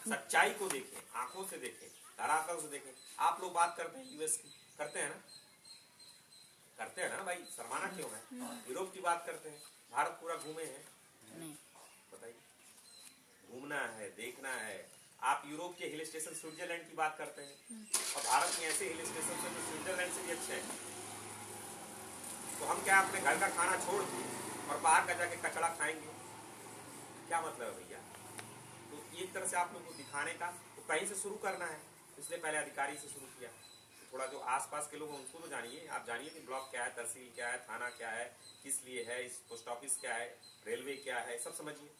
सच्चाई को देखें, आंखों से देखें, धरातल से देखें। आप लोग बात करते हैं यूएस की, करते हैं ना, करते हैं ना भाई, शर्माना क्यों है? यूरोप की बात करते हैं, भारत पूरा घूमे हैं, बताइए, घूमना है, देखना है। आप यूरोप के हिल स्टेशन स्विट्जरलैंड की बात करते हैं, और भारत में ऐसे हिल स्टेशन जो स्विट्जरलैंड से भी अच्छे हैं। तो हम क्या अपने घर का खाना छोड़ के और बाहर का जाके कचड़ा खाएंगे? क्या मतलब है भैया? तो एक तरह से आप लोग को दिखाने का, तो कहीं से शुरू करना है, इसलिए पहले अधिकारी से शुरू किया। तो थोड़ा जो आसपास के लोग हैं उनको तो जानिए, आप जानिए कि ब्लॉक क्या है, तहसील क्या है, थाना क्या है, किस लिए है, इस पोस्ट ऑफिस क्या है, रेलवे क्या है, सब समझिए।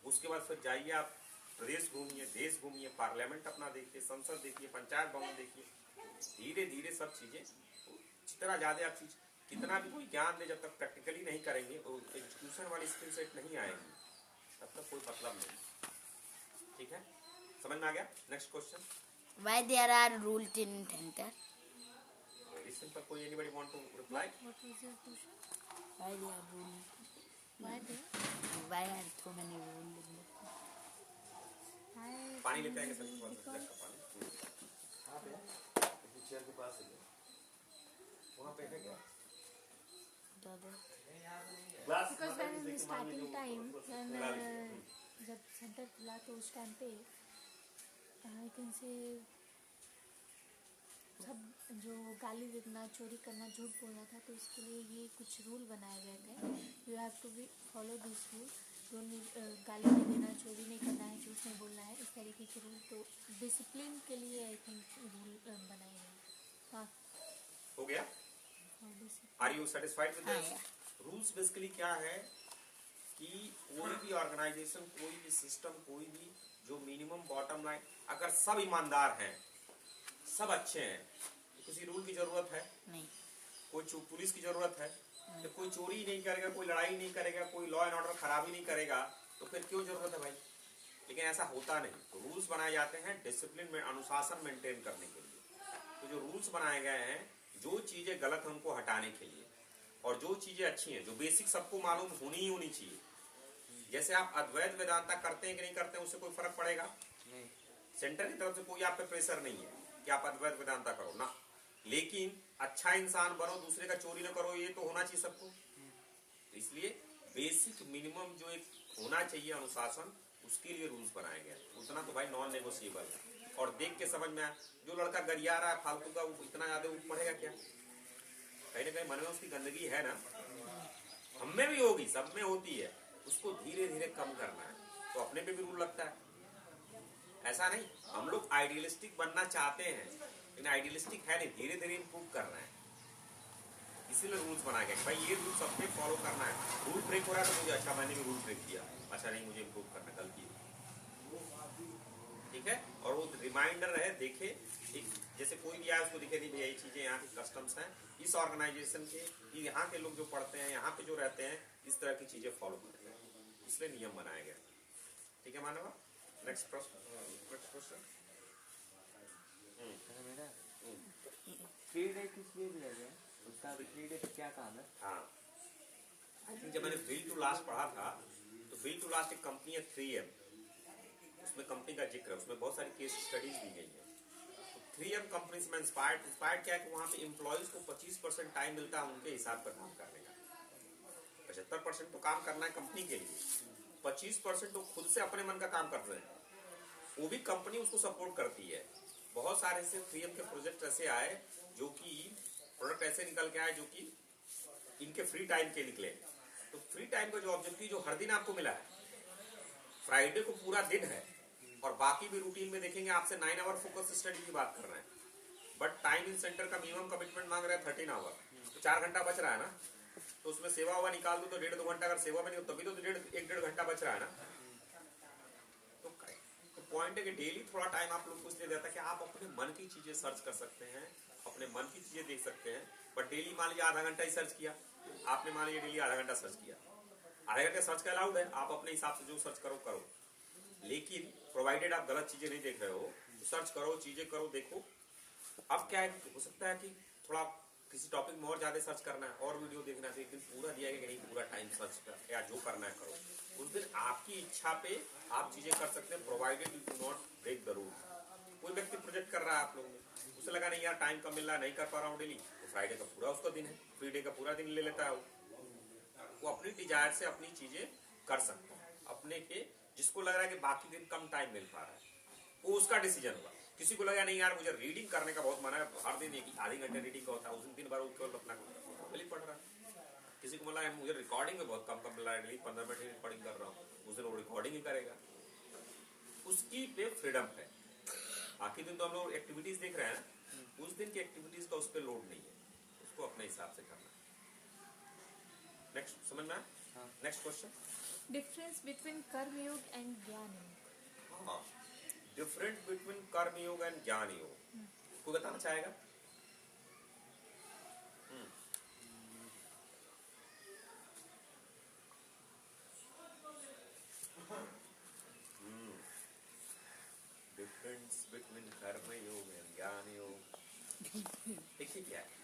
उसके बाद फिर जाइए आप प्रदेश घूमिए, देश घूमिए, पार्लियामेंट अपना देखिए, संसद देखिए, पंचायत भवन देखिए। धीरे धीरे सब चीजें, जितना ज्यादा आप चीज, कितना भी कोई ज्ञान दे, जब तक प्रैक्टिकली नहीं करेंगे, तो एजुकेशन वाली स्किल सेट नहीं आएगी, तब तक कोई मतलब नहीं। ठीक है, समझ में आ गया? Next question. Why there are rules in center? Very simple, कोई anybody want to reply? What was your question? Why there are rules? Why there? Why are so many rules? I पानी लेते हैं because पानी chair के पास वहाँ पे है क्या glass because when in the starting time when जब सेंटर खुला तो उस टाइम पे आई कैन से सब जो गाली देना, चोरी करना, झूठ बोलना था, तो इसके लिए ये कुछ रूल बनाए गए थे. You have to be follow this rule. गाली नहीं देना, चोरी नहीं करना है, झूठ नहीं बोलना है, इस तरीके के रूल. तो डिसिप्लिन के लिए आई थिंक रूल बनाए गए. हाँ, हो गया. Are you satisfied with this rules? Basically क्या है कि कोई भी ऑर्गेनाइजेशन, कोई भी सिस्टम, कोई भी जो मिनिमम बॉटम लाइन, अगर सब ईमानदार हैं, सब अच्छे हैं, तो किसी रूल की जरूरत है नहीं. कोई पुलिस की जरूरत है तो कोई चोरी नहीं करेगा, कोई लड़ाई नहीं करेगा, कोई लॉ एंड ऑर्डर खराबी नहीं करेगा, तो फिर क्यों जरूरत है भाई? लेकिन ऐसा होता नहीं. तो रूल्स बनाए जाते हैं डिसिप्लिन में, अनुशासन मेंटेन करने के लिए. तो जो रूल्स बनाए गए हैं, जो चीजें गलत हैं उनको हटाने के लिए, और जो चीजें अच्छी हैं, जो बेसिक सबको मालूम होनी ही होनी चाहिए. जैसे आप अद्वैत वेदांता करते हैं कि नहीं करते हैं, उससे कोई फर्क पड़ेगा नहीं. सेंटर की तरफ से कोई आप पे प्रेशर नहीं है कि आप अद्वैत वेदांता करो ना, लेकिन अच्छा इंसान बनो, दूसरे का चोरी न करो, ये तो होना चाहिए सबको. तो इसलिए बेसिक मिनिमम जो एक होना चाहिए अनुशासन, उसके लिए रूल्स बनाए गए. उतना तो भाई नॉन नेगोशिएबल है. और देख के समझ में आया, जो लड़का गरिया रहा है फालतू का, वो इतना ज्यादा पढ़ेगा क्या? कहीं ना कहीं मन में उसकी गंदगी है ना, हम में भी होगी, सब में होती है. उसको धीरे धीरे कम करना है. तो अपने पे भी रूल लगता है. ऐसा नहीं, हम लोग आइडियलिस्टिक बनना चाहते हैं, लेकिन आइडियलिस्टिक है नहीं, धीरे धीरे इम्प्रूव करना है. इसीलिए रूल्स बनाए गए. भाई ये रूल सबने फॉलो करना है. रूल ब्रेक हो रहा है तो मुझे, अच्छा मैंने भी रूल ब्रेक किया, अच्छा नहीं मुझे इम्प्रूव करना, गलती है, ठीक है. और वो रिमाइंडर रहे, देखे, एक जैसे कोई भी आया उसको दिखे नहीं भैया ये चीजें यहाँ की कस्टम्स हैं, इस ऑर्गेनाइजेशन के, यहाँ के लोग जो पढ़ते हैं, यहाँ पे जो रहते हैं, इस तरह की चीजें फॉलो करते हैं. इसलिए नियम बनाए गए. ठीक है मानवा. नेक्स्ट प्रश्न. मेरा 3 डे किस लिए दिया गया? उसका 3 डे क्या काम है? हाँ, जब मैंने बिल टू लास्ट पढ़ा था, तो बिल टू लास्ट एक कंपनी है 3M, उसमें कंपनी का जिक्र है, उसमें बहुत सारी केस स्टडीज दी गई है. तो 3M कंपनी से मैं इंस्पायर्ड क्या है कि वहाँ पे एम्प्लॉयज को 25% टाइम मिलता है उनके हिसाब पर काम करने का. 75% तो काम करना है कंपनी के लिए, 25% तो खुद से अपने मन का काम कर रहे हैं. वो भी कंपनी उसको सपोर्ट करती है. बहुत सारे से 3M के प्रोजेक्ट ऐसे आए, जो कि प्रोडक्ट ऐसे निकल के आए जो कि इनके फ्री टाइम के निकले. तो फ्री टाइम का जो ऑब्जेक्टिव जो हर दिन आपको मिला है, फ्राइडे को पूरा दिन है, और बाकी भी रूटीन में देखेंगे आपसे 9 आवर फोकस स्टडी की बात कर रहे हैं, बट टाइम इन सेंटर का मिनिमम कमिटमेंट मांग रहा है 13 आवर. तो 4 घंटा बच रहा है ना, तो उसमें सेवा हुआ निकाल दो तो 1.5-2 घंटा. अगर सेवा में नहीं तभी तो 1.5 घंटा बच रहा है ना. तो पॉइंट है कि डेली थोड़ा टाइम आप लोग को इसलिए देता है कि आप अपने मन की चीजें सर्च कर सकते हैं, अपने मन की चीजें देख सकते हैं. बट डेली मान लीजिए आधा घंटा ही सर्च किया आपने, मान लीजिए डेली आधा घंटा सर्च किया, आधे घंटे सर्च का अलाउड है, आप अपने हिसाब से जो सर्च करो. लेकिन प्रोवाइडेड आप गलत चीजें नहीं देख रहे हो, तो सर्च करो, चीजें करो, देखो. अब क्या है, हो सकता है कि थोड़ा किसी टॉपिक में और ज्यादा सर्च करना है और वीडियो देखना है, तो एक दिन पूरा दिया गया कि नहीं पूरा टाइम सर्च कर, या जो करना है करो. उस दिन आपकी इच्छा पे आप चीजें कर सकते हैं, provided you do not break the rule. कोई व्यक्ति प्रोजेक्ट कर रहा है आप लोगों में, उसे लगा नहीं यार टाइम कम मिल रहा है, नहीं कर पा रहा हूँ डेली, तो फ्राइडे का पूरा उसका दिन है, फ्री डे का पूरा दिन ले लेता है. वो अपनी डिजायर से अपनी चीजें कर सकता है. अपने के जिसको लग रहा है कि बाकी दिन कम टाइम मिल पा रहा है, वो उसका डिसीजन होगा. किसी को लगा नहीं यार मुझे रीडिंग करने का बहुत मन है, हर दिन एक आधे घंटे रीडिंग का होता है, उस दिन 3 बार केवल अपना पढ़ रहा है. किसी को बोला मुझे रिकॉर्डिंग में बहुत कम मिल रहा है, 15 मिनट रिकॉर्डिंग कर रहा हूँ, उस दिन वो रिकॉर्डिंग ही करेगा. उसकी पे फ्रीडम है. बाकी दिन तो हम लोग एक्टिविटीज देख रहे हैं ना, उस दिन की एक्टिविटीज का उस पर लोड नहीं है, उसको अपने हिसाब से करना. नेक्स्ट समझ में आया? Next question. डिफरेंस बिटवीन कर्मयोग एंड ज्ञान योग. हाँ, डिफरेंट बिटवीन कर्म योग एंड ज्ञान योग. कोई बताना चाहेगा? डिफरेंस बिटवीन कर्म योग एंड ज्ञान योग. देखिए क्या है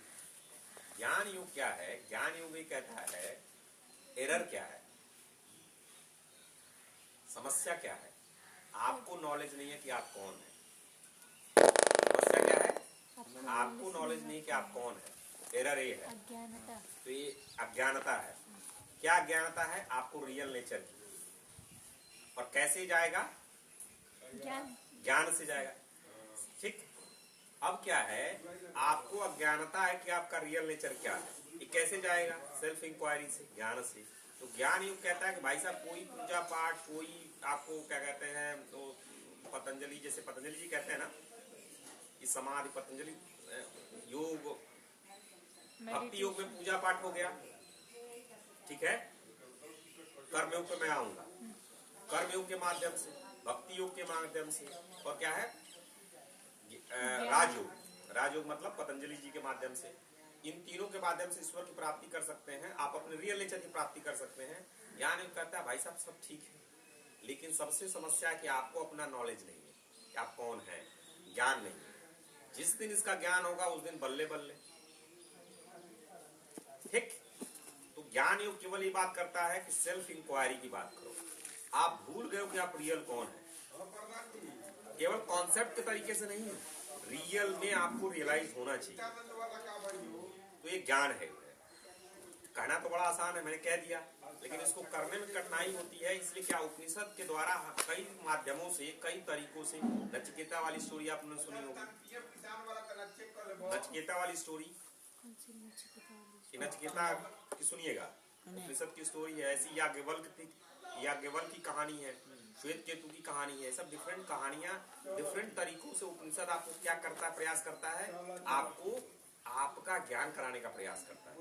ज्ञान योग, क्या है ज्ञान योग? ये कहता है एरर क्या है, समस्या क्या है, आपको नॉलेज नहीं है कि आप कौन है। समस्या क्या है? आपको नॉलेज नहीं कि आप कौन है। एरर ये है। अज्ञानता। तो ये अज्ञानता है। क्या अज्ञानता है? आपको रियल नेचर की। और कैसे जाएगा? ज्ञान से जाएगा। ठीक। अब क्या है? आपको अज्ञानता है कि आपका रियल नेचर क्या है। ये कैसे जाएगा? सेल्फ इंक्वायरी से, ज्ञान से। तो ज्ञान युग कहता है कि भाई साहब कोई पूजा पाठ, कोई आपको क्या कहते हैं, तो पतंजलि, जैसे पतंजलि जी कहते हैं ना कि समाधि, पतंजलि योग, भक्ति योग में पूजा पाठ हो गया, ठीक है। कर्मयोग पे मैं आऊंगा, कर्मयोग के माध्यम से, भक्ति योग के माध्यम से, और क्या है राजयोग। राजयोग मतलब पतंजलि जी के माध्यम से। इन तीनों के माध्यम से ईश्वर की प्राप्ति कर सकते हैं, आप अपने रियल नेचर की प्राप्ति कर सकते हैं। ज्ञान योग कहता है भाई साहब सब ठीक है, लेकिन सबसे समस्या है कि आपको अपना नॉलेज नहीं है कि आप कौन है, ज्ञान नहीं है। जिस दिन इसका ज्ञान होगा उस दिन बल्ले बल्ले। ठीक। तो ज्ञान योग केवल ये बात करता है कि सेल्फ इंक्वायरी की बात करो। आप भूल गए हो कि आप रियल कौन है। केवल कॉन्सेप्ट के तरीके से नहीं, रियल में आपको रियलाइज होना चाहिए। तो ये ज्ञान है। कहना तो बड़ा आसान है, मैंने कह दिया, लेकिन इसको करने में कठिनाई होती है। इसलिए क्या उपनिषद के द्वारा कई माध्यमों से, कई तरीकों से, नचिकेता वाली स्टोरी आपने सुनी होगी। नचिकेता वाली स्टोरी, नचिकेता की सुनिएगा, उपनिषद की स्टोरी है। ऐसी याज्ञवल्क्य की कहानी है, श्वेत केतु की कहानी है। सब डिफरेंट कहानियां, डिफरेंट तरीकों से उपनिषद आपको क्या करता है, प्रयास करता है, आपको आपका ज्ञान कराने का प्रयास करता है।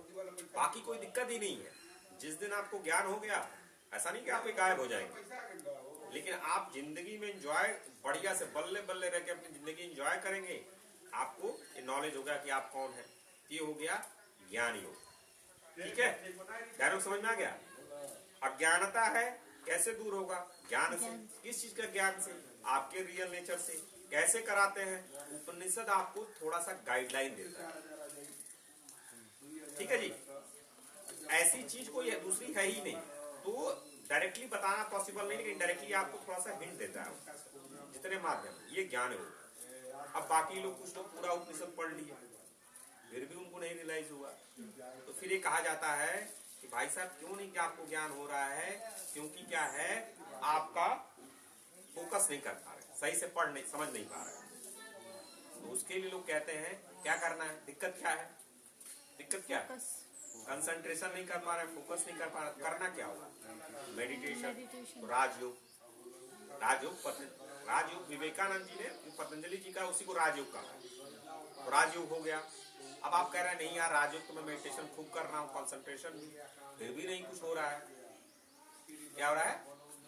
बाकी कोई दिक्कत ही नहीं है। जिस दिन आपको ज्ञान हो गया, ऐसा नहीं कि आप गायब हो जाएंगे, लेकिन आप जिंदगी में एंजॉय बढ़िया से बल्ले बल्ले रह के अपनी जिंदगी एंजॉय करेंगे। आपको ये नॉलेज हो गया कि आप कौन है। ये हो गया ज्ञान योग। ठीक है, ज्ञान योग समझ में आ गया। अज्ञानता है, कैसे दूर होगा? ज्ञान से। किस चीज का ज्ञान से? आपके रियल नेचर से। कैसे कराते हैं? उपनिषद आपको थोड़ा सा गाइडलाइन देता है। ठीक है जी। ऐसी चीज कोई दूसरी है ही नहीं, तो डायरेक्टली बताना पॉसिबल नहीं, लेकिन डायरेक्टली आपको थोड़ा सा हिंट देता है जितने माध्यम। ये ज्ञान योग। अब बाकी लोग, कुछ लोग पूरा उपनिषद पढ़ लिए, फिर भी उनको नहीं रियलाइज हुआ, तो फिर ये कहा जाता है कि भाई साहब क्यों नहीं, क्या आपको ज्ञान हो रहा है? क्योंकि क्या है, आपका फोकस नहीं कर पा रहे, सही से पढ़ नहीं, समझ नहीं पा रहे। तो उसके लिए लोग कहते हैं क्या करना है। दिक्कत क्या है? दिक्कत क्या है? कंसंट्रेशन नहीं कर पा रहे, फोकस नहीं कर पा रहे। करना क्या होगा? मेडिटेशन। राजयोग, राजयोग विवेकानंद जी ने, पतंजलि जी का, उसी को राजयोग कहा। तो राजयोग हो गया। अब आप कह रहे हैं नहीं यार, राजयोग तो मैं मेडिटेशन खूब कर रहा हूँ, कंसंट्रेशन भी, फिर भी नहीं कुछ हो रहा है। क्या हो रहा है?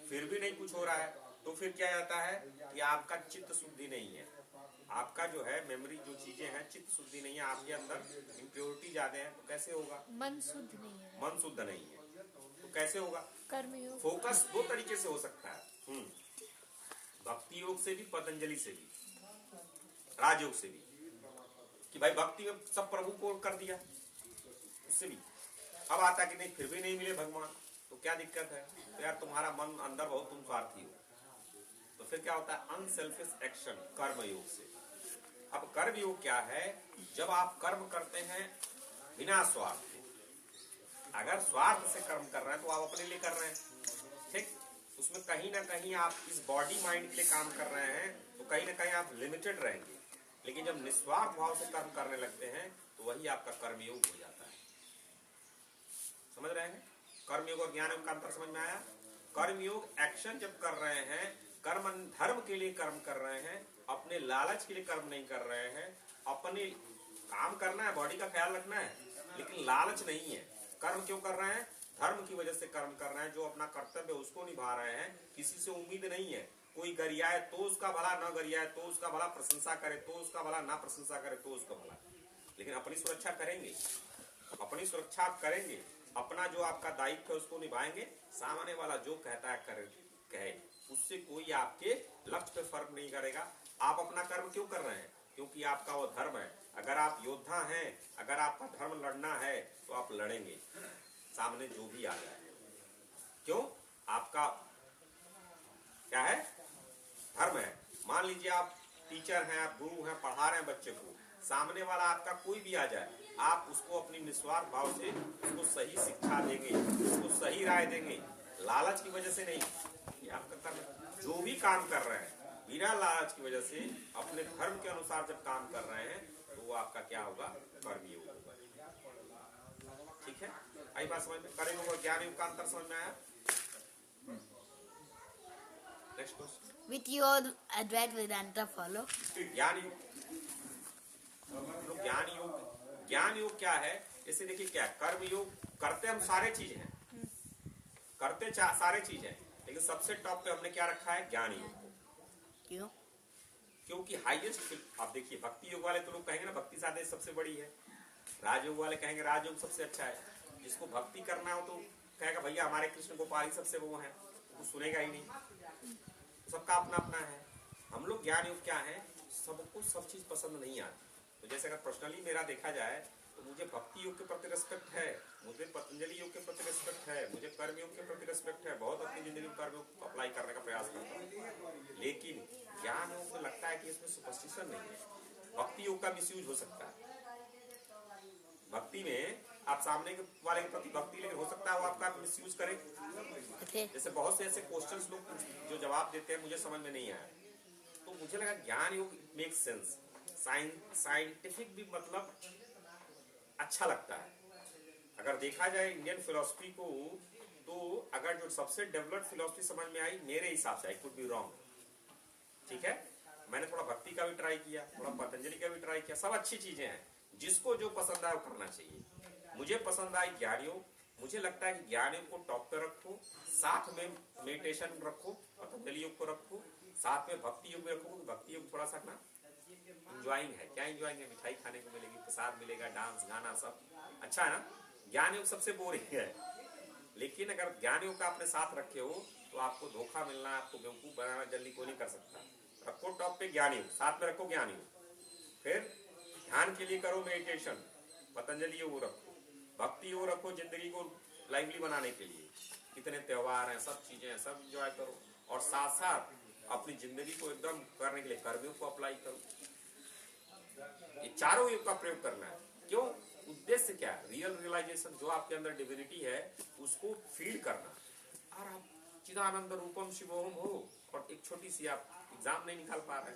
फिर भी नहीं कुछ हो रहा है। तो फिर क्या जाता है कि आपका चित्त शुद्धि नहीं है। आपका जो है मेमोरी, जो चीजें हैं, चित्त शुद्धि नहीं है, आपके अंदर इम्प्योरिटी ज्यादा है। तो कैसे होगा? मन शुद्ध नहीं है। मन शुद्ध नहीं है तो कैसे होगा? कर्मयोग। फोकस दो तरीके से हो सकता है, भक्ति योग से भी, पतंजलि से भी, राजयोग से भी, कि भाई भक्ति में सब प्रभु को कर दिया, इससे भी। अब आता कि नहीं, फिर भी नहीं मिले भगवान, तो क्या दिक्कत है? तो यार तुम्हारा मन अंदर बहुत, तुम स्वार्थी हो। तो फिर क्या होता है? अनसेल्फिश एक्शन, कर्म योग से। अब कर्म योग क्या है? जब आप कर्म करते हैं बिना स्वार्थ के। अगर स्वार्थ से कर्म कर रहे हैं तो आप अपने लिए कर रहे हैं, ठीक। उसमें कहीं ना कहीं आप इस बॉडी माइंड के लिए काम कर रहे हैं, तो कहीं ना कहीं आप लिमिटेड रहेंगे। लेकिन जब निस्वार्थ भाव से कर्म करने लगते हैं तो वही आपका कर्मयोग हो जाता है। समझ रहे हैं? कर्मयोग और ज्ञान योग का अंतर समझ में आया? कर्मयोग एक्शन जब कर रहे हैं, कर्म धर्म के लिए कर्म कर रहे हैं, अपने लालच के लिए कर्म नहीं कर रहे हैं। अपने काम करना है, बॉडी का ख्याल रखना है, लेकिन लालच नहीं है। कर्म क्यों कर रहे हैं? धर्म की वजह से कर्म कर रहे हैं। जो अपना कर्तव्य है उसको निभा रहे हैं। किसी से उम्मीद नहीं है, कोई गरियाए तो उसका भला, न गरियाए तो उसका भला, प्रशंसा करे तो उसका भला, ना प्रशंसा करे तो उसका भला। लेकिन अपनी सुरक्षा करेंगे, अपनी सुरक्षा आप करेंगे, अपना जो आपका दायित्व है उसको निभाएंगे। सामने वाला जो कहता है कहे, उससे कोई आपके लक्ष्य पे फर्क नहीं करेगा। आप अपना कर्म क्यों कर रहे हैं? क्योंकि आपका वो धर्म है। अगर आप योद्धा हैं, अगर आपका धर्म लड़ना है, तो आप लड़ेंगे सामने जो भी आ जाए। क्यों? आपका क्या है? धर्म है। मान लीजिए आप टीचर हैं, आप गुरु हैं, पढ़ा रहे हैं बच्चे को, सामने वाला आपका कोई भी आ जाए, आप उसको अपनी निस्वार्थ भाव से उसको सही शिक्षा देंगे, उसको सही राय देंगे, लालच की वजह से नहीं। ये आपका कर्म। जो भी काम कर रहे हैं बिना लालच की वजह से अपने धर्म के अनुसार जब काम कर रहे हैं तो वो आपका क्या होगा, कर्मयोग होगा। ठीक है, आई बात समझ में? कर्मयोग और ज्ञान योग का अंतर समझ में आया? Next question. With your Advaita Vedanta follow? ज्ञान योग, ज्ञान योग क्या है? इसे देखिए, क्या कर्म योग करते हम सारे चीज हैं, करते सारे चीज हैं, लेकिन सबसे टॉप पे हमने क्या रखा है, ज्ञान योग। क्यों? क्योंकि हाईएस्ट, आप देखिए भक्ति योग वाले तो लोग कहेंगे ना भक्ति साधना सबसे बड़ी है, राजयोग वाले कहेंगे राजयोग सबसे अच्छा है। जिसको भक्ति करना हो तो कहेगा भैया हमारे कृष्ण गोपाल ही सबसे वो है, वो सुनेगा ही नहीं। तो सबका अपना अपना है। हम लोग ज्ञान योग क्या है, सबको सब चीज पसंद नहीं आती। तो जैसे अगर पर्सनली मेरा देखा जाए तो मुझे भक्ति योग के प्रति रिस्पेक्ट है, मुझे पतंजलि योग के प्रति रिस्पेक्ट है, मुझे कर्म योग के प्रति रिस्पेक्ट है, बहुत अपनी जिंदगी में कर्म योग अप्लाई करने का प्रयास करता हूँ। लेकिन ज्ञान योग को लगता है कि इसमें सुपरस्टिशन नहीं है, भक्ति योग का मिसयूज हो सकता है। भक्ति में आप सामने वाले के प्रति भक्ति, लेकिन हो सकता है वो आपका मिसयूज करे। जैसे बहुत से ऐसे क्वेश्चंस लोग जो जवाब देते हैं मुझे समझ में नहीं आया, तो मुझे लगा ज्ञान योग मेक सेंस, साइंटिफिक भी मतलब अच्छा लगता है। अगर देखा जाए इंडियन फिलोसफी को, तो अगर जो सबसे डेवलप्ड फिलोसफी समझ में आई मेरे हिसाब से, आई कुड बी रॉन्ग, ठीक है, मैंने थोड़ा भक्ति का भी ट्राई किया, थोड़ा पतंजलि का भी ट्राई किया, सब अच्छी चीजें हैं, जिसको जो पसंद आए वो करना चाहिए। मुझे पसंद आई ज्ञान योग। मुझे लगता है कि ज्ञान योग को टॉप पे रखो, साथ में मेडिटेशन रखो, पतंजलि योग को रखो, साथ में भक्ति योग में रखो। भक्ति योग थोड़ा सा ना इंजॉइंग है, क्या इंजॉइंग है, मिठाई खाने को मिलेगी, प्रसाद मिलेगा, डांस गाना सब अच्छा है ना। ज्ञान योग सबसे बोरिंग है, लेकिन अगर ज्ञान योग का अपने साथ रखे हो तो आपको धोखा मिलना, आपको बेवकूफ बनाना जल्दी कोई नहीं कर सकता। रखो टॉप पे ज्ञान योग, साथ में रखो ज्ञान योग, फिर ध्यान के लिए करो मेडिटेशन, पतंजलि योग रखो, भक्ति योग रखो, जिंदगी को लाइवली बनाने के लिए। कितने त्योहार हैं, सब चीजें हैं, सब एंजॉय करो, और साथ साथ अपनी जिंदगी को एकदम करने के लिए कर्मयोग को अप्लाई करो। ये चारों योग का प्रयोग करना है। क्यों? उद्देश्य क्या है? रियल रियलाइजेशन, जो आपके अंदर डिविनिटी है उसको फील करना। और आप चिदानंद रूपम शिवोहम हो और एक छोटी सी आप एग्जाम नहीं निकाल पा रहे,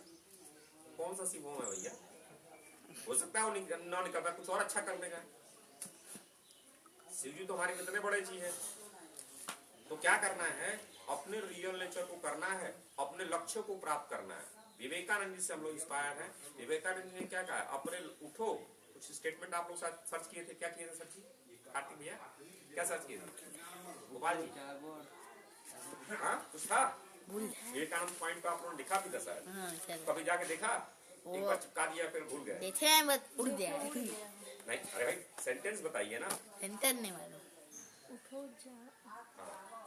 कौन सा शिवोहम है भैया? हो सकता है वो ना निकल पाए, कुछ और अच्छा कर देगा। शिव जी तो हमारे कितने बड़े चीज है। तो क्या करना है, अपने रियल नेचर को करना है, अपने लक्ष्य को प्राप्त करना है। विवेकानंद जी से हम लोग इंस्पायर हैं। विवेकानंद जी ने क्या कहा, अपने उठो, कुछ स्टेटमेंट आप लोग सर्च किए थे, क्या किए थे सर जी? कार्तिक भैया क्या सर्च किए थे? गोपाल जी हाँ कुछ था, विवेकानंद पॉइंट पे आप लोगों ने लिखा भी था सर, कभी जाके देखा? एक बार चिपका दिया फिर भूल गए, देखे हैं बस उड़ गया। नहीं अरे भाई सेंटेंस बताइए ना, सेंटर नहीं मालूम। उठो जा,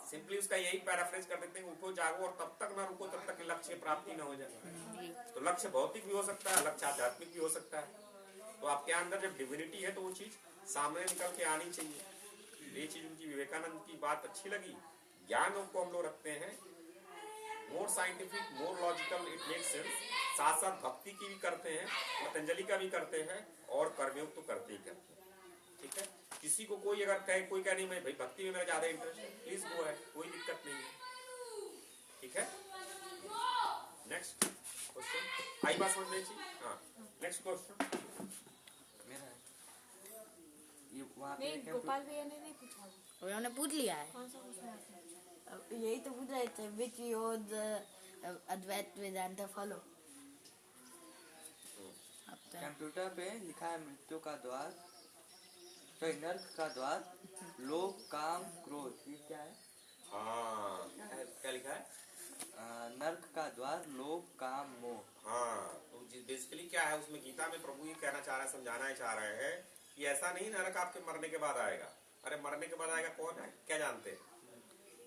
सिंपली उसका यही पैराफ्रेज कर देते हैं, उठो जागो और तब तक ना रुको जब तक लक्ष्य प्राप्ति ना हो जाए। तो लक्ष्य भौतिक भी हो सकता है, लक्ष्य आध्यात्मिक भी हो सकता है। तो आपके अंदर जब डिविनिटी है तो वो चीज सामने निकल के आनी चाहिए। ये चीज उनकी विवेकानंद की बात अच्छी लगी। ज्ञान को हम लोग रखते हैं more scientific, more logical, it makes sense. साथ साथ भक्ति की भी करते हैं, पतंजलि का भी करते हैं, और कर्मयोग तो करते ही करते हैं। ठीक है, किसी को कोई अगर कहे, कोई कहे नहीं मैं भाई भक्ति में मेरा ज्यादा इंटरेस्ट है, प्लीज गो है, कोई दिक्कत नहीं है। ठीक है, नेक्स्ट क्वेश्चन आई बात समझ में जी? हाँ नेक्स्ट क्वेश्चन मेरा ये वहाँ पे नहीं गोपाल भैया ने नहीं पूछा, उन्होंने पूछ लिया है। कौन सा पूछना है? यही तो पूछ रहे थे, which your Advaita Vedanta follow. Computer पे लिखा है मृत्यु का द्वार, तो नर्क का द्वार, लोभ काम क्रोध, ये क्या है? हाँ क्या लिखा है? नर्क का द्वार, लोभ काम मोह। हाँ तो बेसिकली क्या है उसमें, गीता में प्रभु ये कहना चाह रहे हैं, समझाना चाह रहे हैं कि ऐसा नहीं नरक आपके मरने के बाद आएगा। अरे मरने के बाद आएगा कौन है, क्या जानते हैं?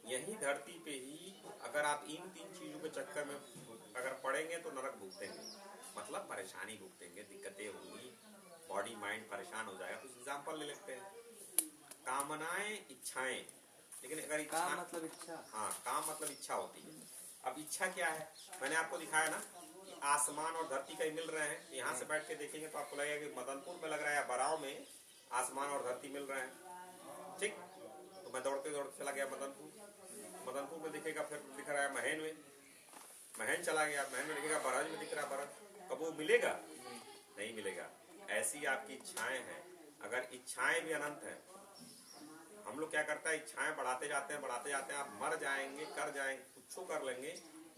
यही धरती पे ही अगर आप इन तीन चीजों के चक्कर में अगर पड़ेंगे तो नरक भुगतेंगे, मतलब परेशानी भुगतेंगे, दिक्कतें होंगी, बॉडी माइंड परेशान हो जाएगा। कुछ एग्जाम्पल ले लेते हैं, कामनाएं, इच्छाएं। लेकिन अगर काम मतलब इच्छा, हाँ काम मतलब इच्छा होती है। अब इच्छा क्या है, मैंने आपको दिखाया ना कि आसमान और धरती कहीं मिल रहे हैं। यहाँ से बैठ के देखेंगे तो आपको लगेगा कि मदनपुर में लग रहा है, बराव में आसमान और धरती मिल रहे हैं। ठीक, तो मैं दौड़ते दौड़ते चला गया मदनपुर में दिखेगा, फिर दिख रहा है महन में, महन चला गया, महन में दिखेगा बरज में दिख रहा है बरज। कब वो मिलेगा? नहीं मिलेगा। ऐसी आपकी इच्छाएं हैं। अगर इच्छाएं भी अनंत हैं, हम लोग क्या करता है, इच्छाएं बढ़ाते जाते हैं, आप मर जाएंगे, कर जाएंगे, कुछ कर लेंगे,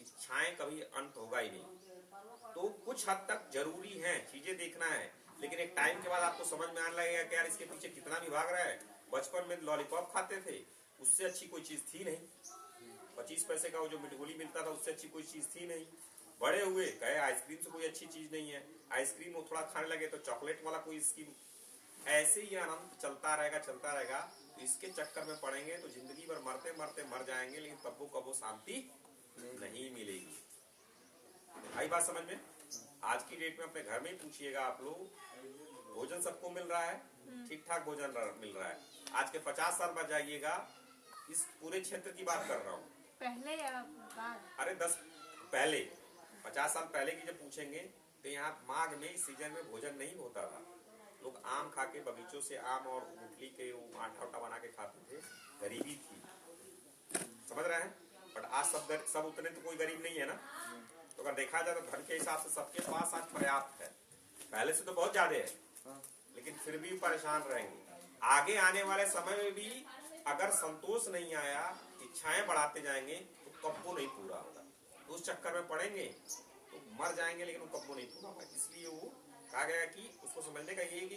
इच्छाएं कभी अंत होगा ही नहीं। तो कुछ हद तक जरूरी है, चीजें देखना है, लेकिन एक टाइम के बाद आपको समझ में आने लगेगा कि यार इसके पीछे कितना भी भाग रहा है। बचपन में लॉलीपॉप खाते थे, उससे अच्छी कोई चीज थी नहीं। 25 पैसे का वो जो मिठगोली मिलता था, उससे अच्छी कोई चीज थी नहीं। बड़े हुए कहे आइसक्रीम से कोई अच्छी चीज नहीं है, आइसक्रीम वो थोड़ा खाने लगे तो चॉकलेट वाला कोई स्कीम। ऐसे ही अनंत चलता रहेगा। तो इसके चक्कर में पड़ेंगे तो जिंदगी भर मरते मरते मर जाएंगे, लेकिन कबो शांति नहीं मिलेगी। आई बात समझ में? आज की डेट में अपने घर में ही पूछिएगा आप लोग, भोजन सबको मिल रहा है, ठीक ठाक भोजन मिल रहा है। आज के 50 साल बाद जाइएगा, इस पूरे क्षेत्र की बात कर रहा हूँ, पहले या बाद? अरे 50 साल पहले की जब पूछेंगे तो यहाँ माघ में इस सीजन में भोजन नहीं होता था। लोग आम खा के बगीचों से आम और मूंगफली के आटा बना के खाते थे। गरीबी थी, समझ रहे हैं? बट आज सब उतने तो कोई गरीब नहीं है ना। तो अगर देखा जाए तो धन के हिसाब से सबके पास आज पर्याप्त है, पहले से तो बहुत ज्यादा है, लेकिन फिर भी परेशान रहेंगे। आगे आने वाले समय में भी अगर संतोष नहीं आया, इच्छाएं बढ़ाते जाएंगे तो कब्बो नहीं पूरा होगा। तो उस चक्कर में पड़ेंगे तो मर जाएंगे, लेकिन वो कब्बो नहीं पूरा होगा। इसलिए वो कहा गया कि उसको समझने का ये कि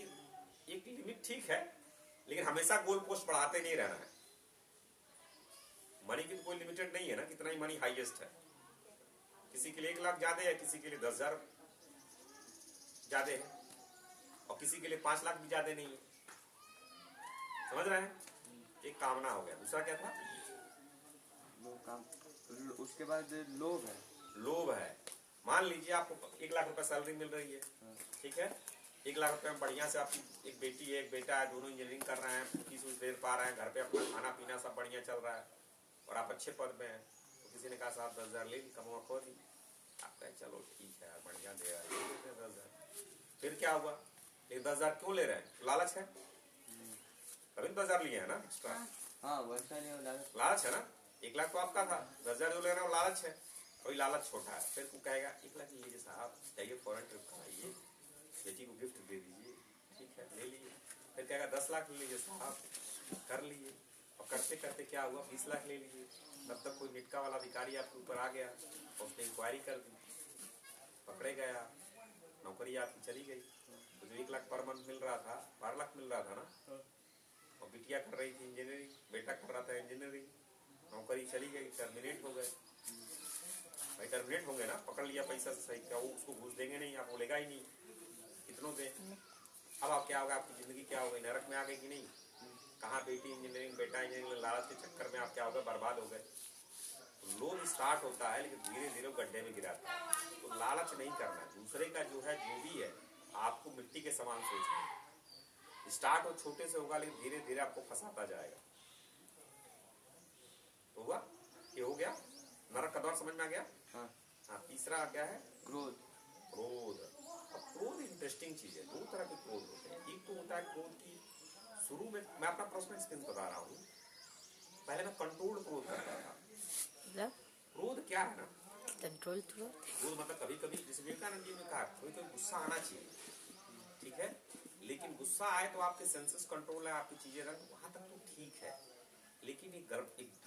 एक लिमिट ठीक है, लेकिन हमेशा गोल पोस्ट बढ़ाते नहीं रहना है। मनी की तो कोई लिमिटेड नहीं है ना, कितना ही मनी हाईएस्ट है। किसी के लिए 1 लाख ज्यादा है, किसी के लिए 10,000 ज्यादा है, और किसी के लिए 5 लाख भी ज्यादा नहीं है। समझ रहे हैं? एक कामना हो गया। दूसरा क्या था? उसके बाद लोभ है। मान लीजिए आपको 1 लाख रुपए सैलरी मिल रही है, ठीक है। 1 लाख रुपए में बढ़िया से आपकी एक बेटी है, एक बेटा है, दोनों इंजीनियरिंग कर रहे हैं, फीस दे पा रहे हैं, घर पे अपना खाना पीना सब बढ़िया चल रहा है, और आप अच्छे पद में हैं। तो किसी ने कहा साहब 10,000 ले ली, कमवा खो दी। आप कहे चलो ठीक है यार, बढ़िया दे रहा है, 10,000। फिर क्या हुआ? एक 10,000 क्यों ले रहे हैं? लालच है, तभी 10,000 लिए है ना एक्स्ट्रा। लालच है ना। 1 लाख तो आपका था, 10,000 जो ले रहे हो लालच है। कोई लालच छोटा है, फिर को कहेगा 1 लाख लीजिए साहब, चाहिए फॉरेन ट्रिप कराइए, बेटी को गिफ्ट दे दीजिए, ठीक है ले लीजिए। फिर कहेगा 10 लाख ले लीजिए साहब, कर लिए। और करते करते क्या हुआ? 20 लाख ले लीजिए। तब तक कोई निटका वाला अधिकारी आपके ऊपर आ गया, उसने इंक्वायरी कर दी, पकड़े गया, नौकरी आपकी चली गई। तो जो 1 लाख पर मंथ मिल रहा था, 12 लाख मिल रहा था ना। और बिटिया कर रही थी इंजीनियरिंग, बेटा कर रहा था इंजीनियरिंग, नौकरी चली गई, टर्मिनेट हो गए। भाई टर्मिनेट होंगे ना, पकड़ लिया पैसा से सही, क्या वो उसको घूस देंगे नहीं? आप बोलेगा ही नहीं, कितनों दे। अब आप क्या होगा? आपकी जिंदगी क्या हो गई? नरक में आ गई कि नहीं? कहाँ बेटी इंजीनियरिंग, बेटा इंजीनियरिंग, लालच के चक्कर में आप क्या हो गए? बर्बाद हो गए। तो लोभ स्टार्ट होता है, लेकिन धीरे धीरे गड्ढे में गिराता है। तो लालच नहीं करना है। दूसरे का जो है जो भी है, आपको मिट्टी के समान सोचना है। स्टार्ट हो छोटे से होगा, लेकिन धीरे धीरे आपको फंसाता जाएगा। तो हुआ ये हो गया, नरक का द्वार समझ में आ गया। हाँ, तीसरा क्या है? क्रोध। अब क्रोध इंटरेस्टिंग चीज है। 2 तरह के क्रोध होते हैं। एक तो होता है क्रोध की शुरू में, मैं अपना पर्सनल एक्सपीरियंस बता रहा हूँ, पहले मैं कंट्रोल क्रोध करता था। क्रोध क्या है ना? कंट्रोल क्रोध मतलब कभी कभी, जैसे विवेकानंद जी ने कहा, कोई तो गुस्सा आना चाहिए, ठीक है, लेकिन गुस्सा आए तो आपके सेंसेस कंट्रोल है, आपकी चीजें रख, वहां तक तो ठीक है। लेकिन एक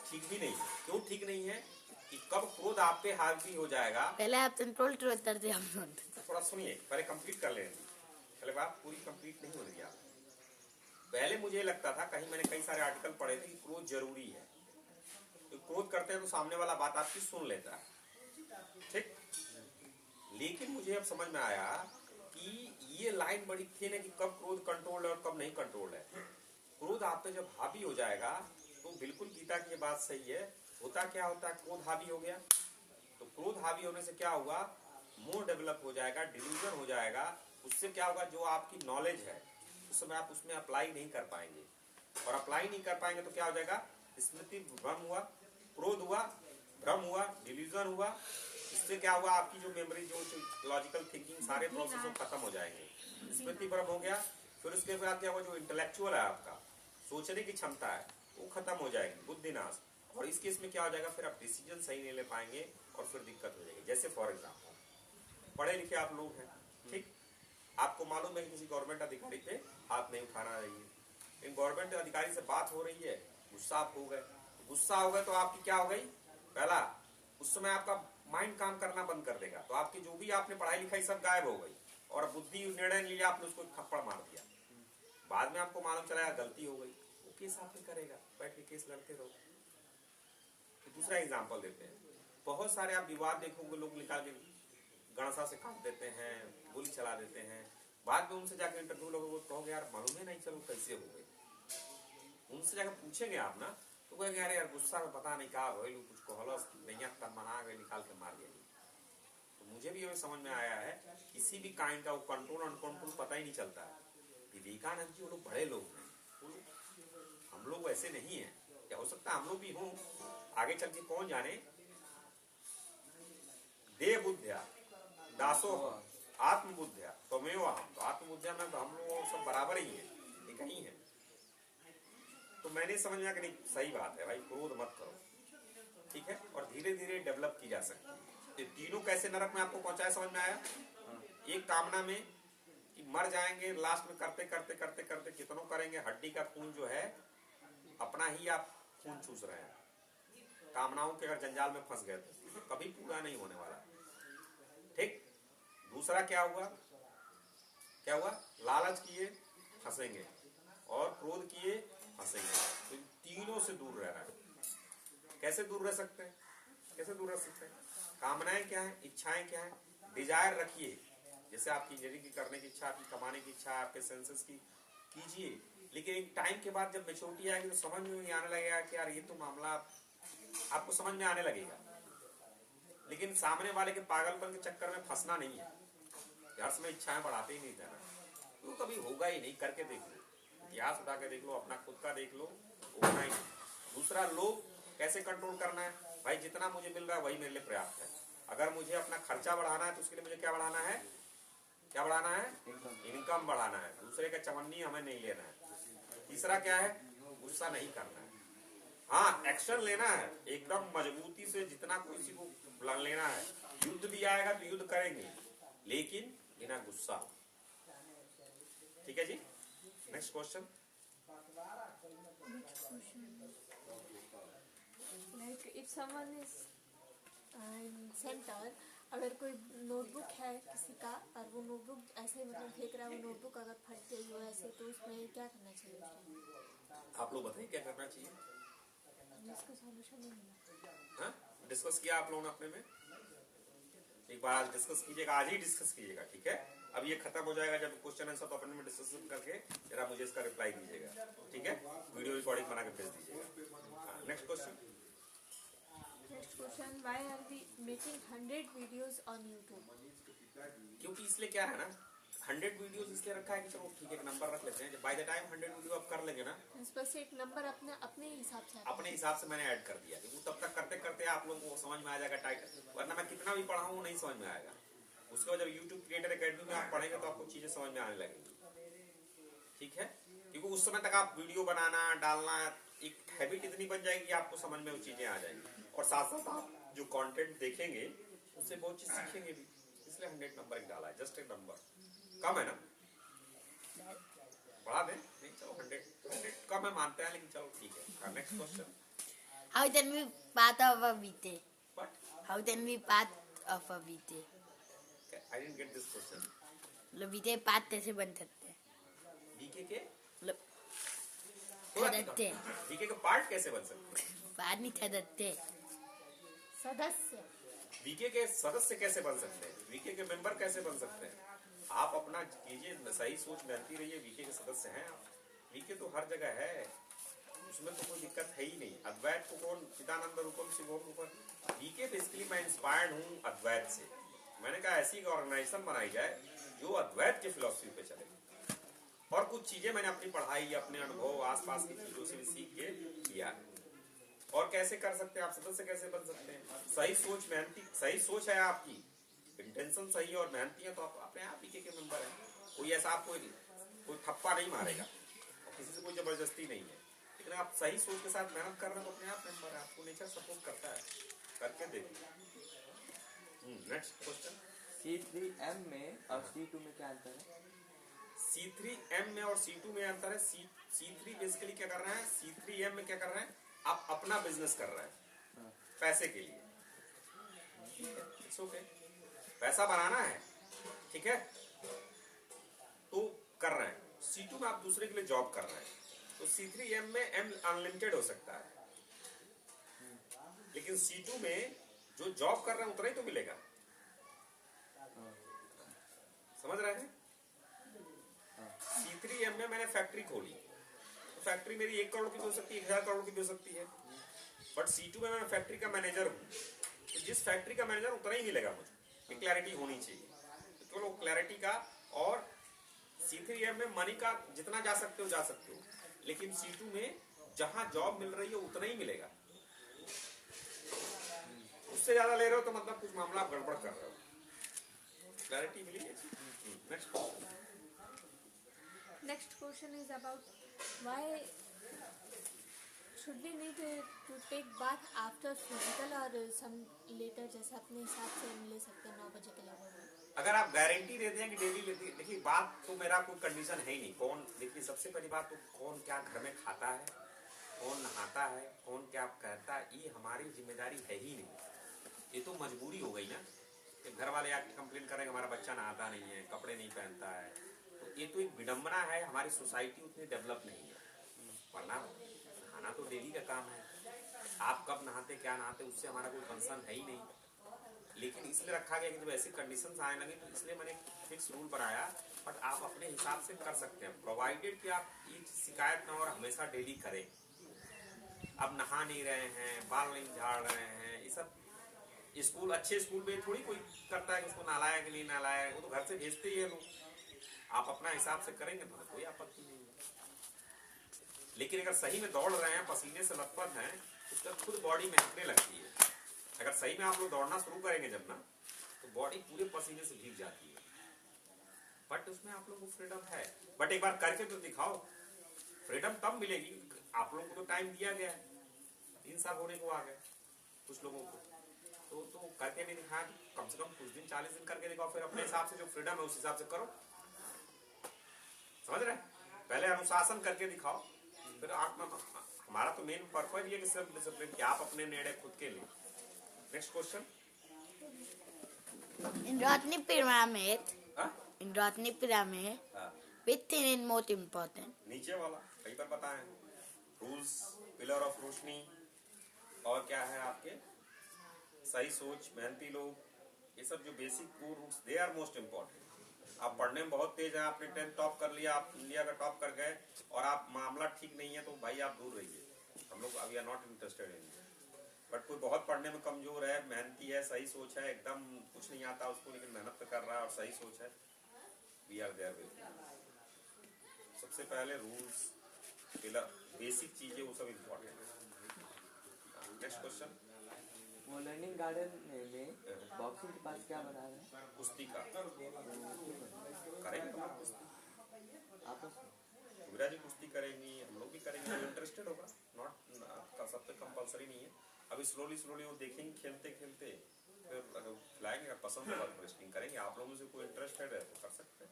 ठीक भी नहीं है। क्यों ठीक नहीं है? कि कब क्रोध आप पे हावी हो जाएगा। पहले आप कंट्रोल करते हम थोड़ा सुनिए, पहले कंप्लीट कर लेंगे, पहले बात पूरी कंप्लीट नहीं हो रही है। पहले मुझे लगता था, कहीं मैंने कई सारे आर्टिकल पढ़े थे कि क्रोध जरूरी है। तो क्रोध करते हैं तो सामने वाला बात आपकी सुन लेता है, ठीक। लेकिन मुझे अब समझ में आया कि ये लाइन बड़ी थी ना, कि कब क्रोध कंट्रोल है और कब नहीं कंट्रोल है। क्रोध आप पे जब हावी हो जाएगा तो बिल्कुल गीता की ये बात सही है। होता क्या होता है? क्रोध हावी हो गया तो क्रोध हावी होने से क्या होगा? मोह डेवलप हो जाएगा, डिल्यूजन हो जाएगा। उससे क्या होगा? जो आपकी नॉलेज है उस समय आप उसमें अप्लाई नहीं कर पाएंगे, और अप्लाई नहीं कर पाएंगे तो क्या हो जाएगा? स्मृति भ्रम हुआ, क्रोध हुआ, भ्रम हुआ, डिल्यूजन हुआ, इससे क्या हुआ, आपकी जो मेमोरी, जो लॉजिकल थिंकिंग, सारे प्रोसेस खत्म हो जाएंगे, स्मृति भ्रम हो गया। फिर उसके बाद क्या हुआ, जो इंटेलेक्चुअल है आपका, सोचने की क्षमता है, वो खत्म हो जाएगी, बुद्धिनाश। और इस केस में क्या हो जाएगा, फिर आप डिसीजन सही नहीं ले पाएंगे और फिर दिक्कत हो जाएगी। जैसे फॉर एग्जाम्पल पढ़े लिखे आप लोग हैं, ठीक, आपको मालूम है कि किसी गवर्नमेंट अधिकारी पे हाथ नहीं उठाना चाहिए, लेकिन गवर्नमेंट अधिकारी से बात हो रही है, गुस्सा आप हो गए, गुस्सा हो गए तो आपकी क्या हो गई, पहला उस समय आपका माइंड काम करना बंद कर देगा, तो आपकी जो भी आपने पढ़ाई लिखाई सब गायब हो गई, और बुद्धि निर्णय लिया आपने, उसको थप्पड़ मार दिया। बाद में आपको मालूम चला गलती हो गई, वो केस आप नहीं करेगा, बैठ के केस लड़ते रहो। दूसरा एग्जाम्पल देते हैं, बहुत सारे आप विवाद देखोगे, लोग निकाल के गणसा से काट देते हैं, गोली चला देते हैं, बाद में उनसे जाकर इंटरव्यू लोगों को कहोगे यार मालूम ही नहीं चलो कैसे हो गए, उनसे जाकर पूछेंगे आप ना, तो कहेंगे अरे यार गुस्सा में पता नहीं क्या भइल, कुछ कहलस नहीं, तब मना गए, निकाल के मार दिया। तो मुझे भी ये समझ में आया है, किसी भी काइंड का कंट्रोल अनकंट्रोल पता ही नहीं चलता है। विवेकानंद जी वो लोग बड़े लोग हैं, हम लोग वैसे नहीं है, क्या हो सकता है हम लोग भी हों, आगे चल के कौन जाने। देह बुद्धिया दासो आत्मबुद्धिया त्वमेव अहम्, तो आत्मबुद्धिया में तो हम लोग सब बराबर ही हैं, एक ही है। तो मैंने समझ में आया कि नहीं सही बात है भाई, क्रोध मत करो, ठीक है, और धीरे धीरे डेवलप की जा सकती है। ये तीनों कैसे नरक में आपको पहुंचाया समझ में आया। एक कामना में कि मर जाएंगे, लास्ट में करते करते करते करते कितनों करेंगे, हड्डी का खून जो है अपना ही आप खून चूस रहे हैं। कामनाओं के अगर जंजाल में फंस गए तो कभी पूरा नहीं होने वाला, ठीक। दूसरा क्या हुआ, क्या हुआ, लालच किए फंसेंगे और क्रोध किए फंसेंगे। तो तीनों से दूर रहना है। कैसे दूर रह सकते हैं, कैसे दूर रह सकते हैं, कामनाएं क्या है, इच्छाएं क्या है, डिजायर रखिए, जैसे आपकी इंजीनियरिंग करने की इच्छा, आपकी कमाने की इच्छा, आपके सेंसेस की कीजिए, लेकिन एक टाइम के बाद जब मैच्योरिटी आएगी तो समझ में आने लगेगा कि यार ये तो मामला आपको समझ में आने लगेगा। लेकिन सामने वाले के पागलपन के चक्कर में फंसना नहीं है, हर समय इच्छाएं बढ़ाते ही नहीं जाना, तो कभी होगा ही नहीं। करके देख लो, इतिहास उठा के देख लो, अपना खुद का देख लो, होना ही। दूसरा, लोग कैसे कंट्रोल करना है, भाई जितना मुझे मिल रहा है वही मेरे लिए पर्याप्त है। अगर मुझे अपना खर्चा बढ़ाना है तो उसके लिए मुझे क्या बढ़ाना है, क्या बढ़ाना है, इनकम बढ़ाना है, दूसरे का चवन्नी हमें नहीं लेना है। तीसरा क्या है, गुस्सा नहीं करना है, हाँ एक्शन लेना है एकदम मजबूती से, जितना किसी को लेना है। युद्ध भी आएगा तो युद्ध करेंगे, लेकिन बिना गुस्सा, ठीक है जी। Next question. Like if someone is in center, अगर कोई नोटबुक है किसी का और वो नोटबुक ऐसे मतलब फेंक रहा है, वो नोटबुक अगर फट गई हो ऐसे, तो उसमें क्या करना चाहिए, आप लोग बताइए क्या करना चाहिए। इसका सॉल्यूशन नहीं मिला। हाँ, डिस्कस किया आप लोगों ने अपने में, एक बार आज डिस्कस कीजिएगा, आज ही डिस्कस कीजिएगा, ठीक है। अब ये खत्म हो जाएगा जब क्वेश्चन आंसर, तो अपने में डिस्कशन करके जरा मुझे इसका रिप्लाई दीजिएगा, ठीक है, वीडियो रिकॉर्डिंग बना के भेज दीजिएगा। Next question. Next question, why are we making 100 videos on YouTube. क्योंकि इसलिए क्या है ना, 100 वीडियोस इसलिए रखा है कि चलो ठीक है, एक नंबर रख लेते हैं, बाय द टाइम 100 वीडियो आप कर लेंगे ना, बस एक नंबर अपने हिसाब से, अपने हिसाब से मैंने ऐड कर दिया, क्योंकि तब तक करते करते आप लोगों को समझ में आ जाएगा टाइटल, वरना मैं कितना भी पढ़ाऊँ नहीं समझ में आएगा। उसके बाद जब यूट्यूब क्रिएटर एकेडमी में आप पढ़ेंगे तो आपको चीजें समझ में आने लगेंगी, ठीक है, क्योंकि उस समय तक आप वीडियो बनाना डालना एक हैबिट इतनी बन जाएगी कि आपको समझ में वो चीजें आ जाएंगी, और साथ साथ आप जो कंटेंट देखेंगे उससे बहुत चीज सीखेंगे भी, इसलिए 100 नंबर एक डाला है, जस्ट एक नंबर कम है ना, बढ़ा दें, नहीं चलो 100 कम है मानते हैं, लेकिन चलो ठीक है। Next question. How can we part of a vite? What? How can we part of a vite? Okay, I didn't get this question. मतलब vite part कैसे बन सकते हैं? बीके के मतलब सदस्य, बीके के पार्ट कैसे बन सकते हैं? पार्ट नहीं सदस्य, सदस्य, बीके के सदस्य कैसे बन सकते हैं, बीके के मेंबर कैसे बन सकते हैं? आप अपना कीजिए, सही सोच बनती रहिए, बीके के सदस्य हैं आप, बीके तो हर जगह है, उसमें तो कोई दिक्कत है ही नहीं। अद्वैत को कौन, चिदानंद रूपम शिवोम रूपम, बीके बेसिकली मैं इंस्पायर्ड हूँ अद्वैत से। मैंने कहा ऐसी एक ऑर्गेनाइजेशन बनाई जाए जो अद्वैत के फिलॉसफी पे चले, और कुछ चीजें मैंने अपनी पढ़ाई, अपने अनुभव, आसपास की चीजों से भी सीख के किया, और कैसे कर सकते हैं आप, सदस्य कैसे बन सकते हैं? सही सोच, मेहनती, सही सोच है आपकी, इंटेंशन सही है और मेहनती है तो आप अपने आप ही के मेंबर हैं। कोई ऐसा आपको कोई थप्पा नहीं मारेगा और किसी से कोई जबरदस्ती नहीं है, लेकिन आप सही सोच के साथ मेहनत कर रहे हैं तो अपने आप मेंबर है, आपको नेचर सपोर्ट करता है। करके देखिए। Next question. C3M में और C2 में क्या अंतर है? C3M में और C2 में अंतर है। C3 बेसिकली क्या कर रहे हैं, C3M में क्या कर रहे हैं, आप अपना बिजनेस कर रहे हैं पैसे के लिए, इट्स ओके, पैसा बनाना है, ठीक है, तो कर रहे हैं। C2 में आप दूसरे के लिए जॉब कर रहे हैं, तो C3M में M अनलिमिटेड हो सकता है, लेकिन C2 में जो जॉब कर रहे हैं उतना ही तो मिलेगा। समझ रहे हैं? C3M में मैंने फैक्ट्री खोली, तो फैक्ट्री मेरी 1 करोड़ की भी हो सकती है, 1000 करोड़ की भी हो सकती है, बट C2 में मैं फैक्ट्री का मैनेजर हूँ, तो जिस फैक्ट्री का मैनेजर उतना ही मिलेगा मुझे, ये क्लैरिटी होनी चाहिए। तो चलो क्लैरिटी का, और C3M में मनी का जितना जा सकते हो, लेकिन C2 में जहां जॉब मिल रही है उतना ही मिलेगा, उससे ज्यादा ले रहे हो तो मतलब कुछ मामला आप गड़बड़ कर रहे हो। क्लैरिटी मिली है? Next Next question is about why should we need to take bath after physical or some later, जैसे अपने हिसाब से हम ले सकते हैं 9 बजे के लगभग। अगर आप गारंटी देते हैं कि डेली लेते हैं, देखिए बात तो मेरा कोई कंडीशन है ही नहीं। कौन, देखिए सबसे पहली बात तो कौन क्या घर में खाता है, कौन नहाता है, कौन क्या कहता है, ये हमारी जिम्मेदारी है ही नहीं। ये तो मजबूरी हो गई ना, कि घर वाले आके कंप्लेन करेंगे हमारा बच्चा नहाता नहीं है, कपड़े नहीं पहनता है, तो ये तो एक विडम्बना है। हमारी सोसाइटी उतनी डेवलप नहीं है, वरना नहाना तो डेली का काम है। आप कब नहाते क्या नहाते उससे हमारा कोई कंसर्न है ही नहीं, लेकिन इसलिए रखा गया कि जब ऐसी कंडीशंस आने लगे तो इसलिए मैंने फिक्स रूल बनाया। बट आप अपने हिसाब से कर सकते हैं, प्रोवाइडेड कि आप ये शिकायत ना और हमेशा डेली करें। अब नहा नहीं रहे हैं, बाल नहीं झाड़ रहे हैं, ये सब स्कूल, अच्छे स्कूल में थोड़ी कोई करता है कि उसको नहलाया कि नहीं नहलाया, वो तो घर से भेजते ही है लोग। आप अपना हिसाब से करेंगे तो कोई आपत्ति नहीं है। लेकिन अगर सही में दौड़ रहे हैं, पसीने से लथपथ हैं, उसका खुद बॉडी महकने लगती है। अगर सही में आप लोग दौड़ना शुरू करेंगे जब ना, तो बॉडी पूरे पसीने से भीग जाती है। बट उसमें आप लोगों को फ्रीडम है, बट एक बार करके तो दिखाओ। फ्रीडम तब मिलेगी, आप लोगों को तो टाइम दिया गया है, 3 साल होने को आ गए कुछ लोगों को, तो करके नहीं दिखाया, कम से कम कुछ दिन 40 दिन करके दिखाओ, फिर अपने हिसाब से जो फ्रीडम है उस हिसाब से करो। समझ रहे? पहले अनुशासन करके दिखाओ, फिर हमारा तो मेन पर्पज ये कि सिर्फ डिसिप्लिन, कि आप अपने निर्णय खुद के लिए। Next question. In Rotary pyramid, हाँ? in Rotary pyramid, हाँ, which thing is most important? नीचे वाला कई बार बताए, रूल्स, पिलर ऑफ रोशनी, और क्या है आपके सही सोच, मेहनती लोग, ये सब जो basic core rules, they are most important. आप पढ़ने में बहुत तेज हैं, आपने 10th टॉप कर लिया, आप इंडिया का टॉप कर गए, और आप मामला ठीक नहीं है तो भाई आप दूर रहिए। हम लोग we are not interested in. But कोई बहुत पढ़ने में कमजोर है, मेहनती है, सही सोच है, एकदम कुछ नहीं आता उसको लेकिन मेहनत कर रहा है और सही सोच है, वी आर देयर विद। सबसे पहले रूल्स, पिलर, बेसिक चीजें वो सब इम्पोर्टेंट है। Next question. वो लर्निंग गार्डन में बॉक्सिंग के पास क्या बना रहे हैं? कुश्ती का करेंगे तो हम कुश्ती, आपस में युवराज जी कुश्ती करेंगी, हम लोग भी करेंगे, जो इंटरेस्टेड होगा। नॉट सब पे कंपलसरी नहीं है। अभी स्लोली वो देखेंगे खेलते खेलते, फिर अगर खिलाएंगे, अगर पसंद होगा तो रेसलिंग करेंगे। आप लोगों से कोई इंटरेस्टेड है तो कर सकते हैं।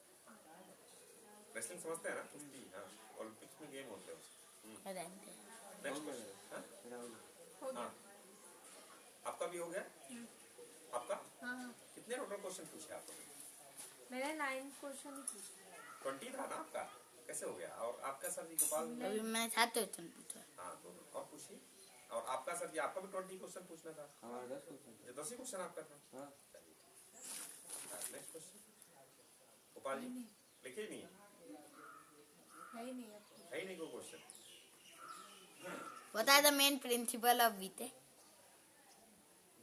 रेसलिंग समझते हैं ना, कुश्ती, हाँ, ओलंपिक्स में गेम होते हैं। Next question. हाँ, आपका भी हो गया? आपका हाँ, कितने टोटल क्वेश्चन पूछे आप? मैंने 9 क्वेश्चन ही पूछे। 20 था ना आपका, कैसे हो गया? और आपका सर जी गोपाल? अभी मैं 7 क्वेश्चन पूछा। हाँ, तो और पूछिए। और आपका सर जी, आपका भी 20 क्वेश्चन पूछना था? हमारा 10 क्वेश्चन। 10 ही क्वेश्चन आपका था? हाँ। नेक्स्ट क्वेश्चन गोपाल जी, लिखे ही नहीं है? है ही नहीं अब। है ही नहीं कोई question. What are the main principle of VTE?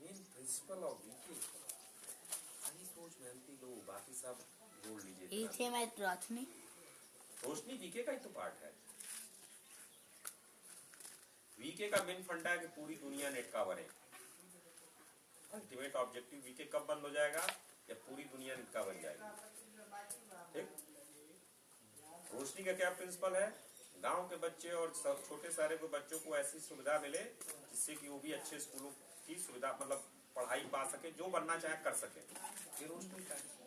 Main principle of VK, सही सोच, मेहनती लोग, बाकी सब जोड़ लीजिए। इसे मैं रोशनी रोशनी वीके का ही तो पार्ट है। वीके का मेन फंडा है कि पूरी दुनिया नेट का बने। अल्टीमेट ऑब्जेक्टिव वीके कब बंद हो जाएगा, जब पूरी दुनिया नेट का बन जाएगी। ठीक। रोशनी का क्या प्रिंसिपल है, गांव के बच्चे और सब छोटे सारे को बच्चों को ऐसी सुविधा मिले जिससे कि वो भी अच्छे स्कूलों की सुविधा मतलब पढ़ाई पा सके, जो बनना चाहे कर सके। ये रोशनी का है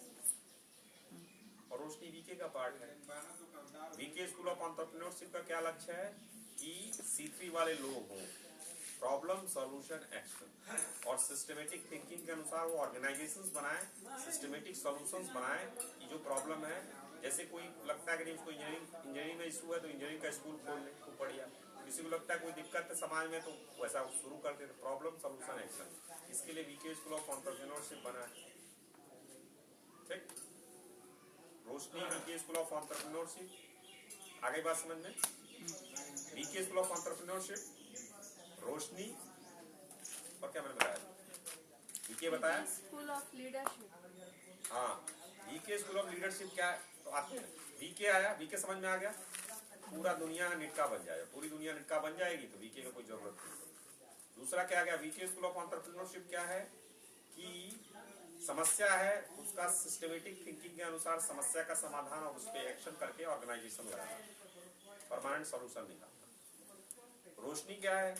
और रोशनी वीके का पार्ट है। वीके स्कूल ऑफ एंटरप्रेन्योरशिप का क्या लक्ष्य है कि C3 वाले लोग हों, प्रॉब्लम सॉल्यूशन एक्शन और सिस्टमेटिक थिंकिंग के अनुसार वो ऑर्गेनाइजेशंस बनाएं, सिस्टमेटिक सॉल्यूशंस बनाएं कि जो प्रॉब्लम है, जैसे कोई लगता है कि नहीं उसको इंजीनियरिंग में इशू है तो इंजीनियरिंग का स्कूल खोल ले, खूब बढ़िया। किसी को लगता है कोई दिक्कत है समाज में तो वैसा शुरू करते थे, प्रॉब्लम सॉल्यूशन एक्शन। इसके लिए वीके स्कूल ऑफ एंटरप्रेन्योरशिप बना है। ठीक। रोशनी वीके स्कूल ऑफ एंटरप्रेन्योरशिप, आगे बात समझ में। VK school of entrepreneurship, Roshni और क्या मैंने बताया, वीके बताया, स्कूल ऑफ लीडरशिप। हाँ वीके स्कूल ऑफ लीडरशिप क्या है, तो आते हैं। वीके आया, वीके समझ में आ गया, पूरा दुनिया नेट का बन जाएगा, पूरी दुनिया नेट का बन जाएगी तो वीके का कोई जरूरत नहीं। दूसरा क्या आ गया, वीके स्कूल ऑफ एंटरप्रेन्योरशिप क्या है कि समस्या है उसका सिस्टमेटिक थिंकिंग के अनुसार समस्या का समाधान और उस पर एक्शन करके ऑर्गेनाइजेशन लगाना, परमानेंट सॉल्यूशन निकालना। रोशनी क्या है,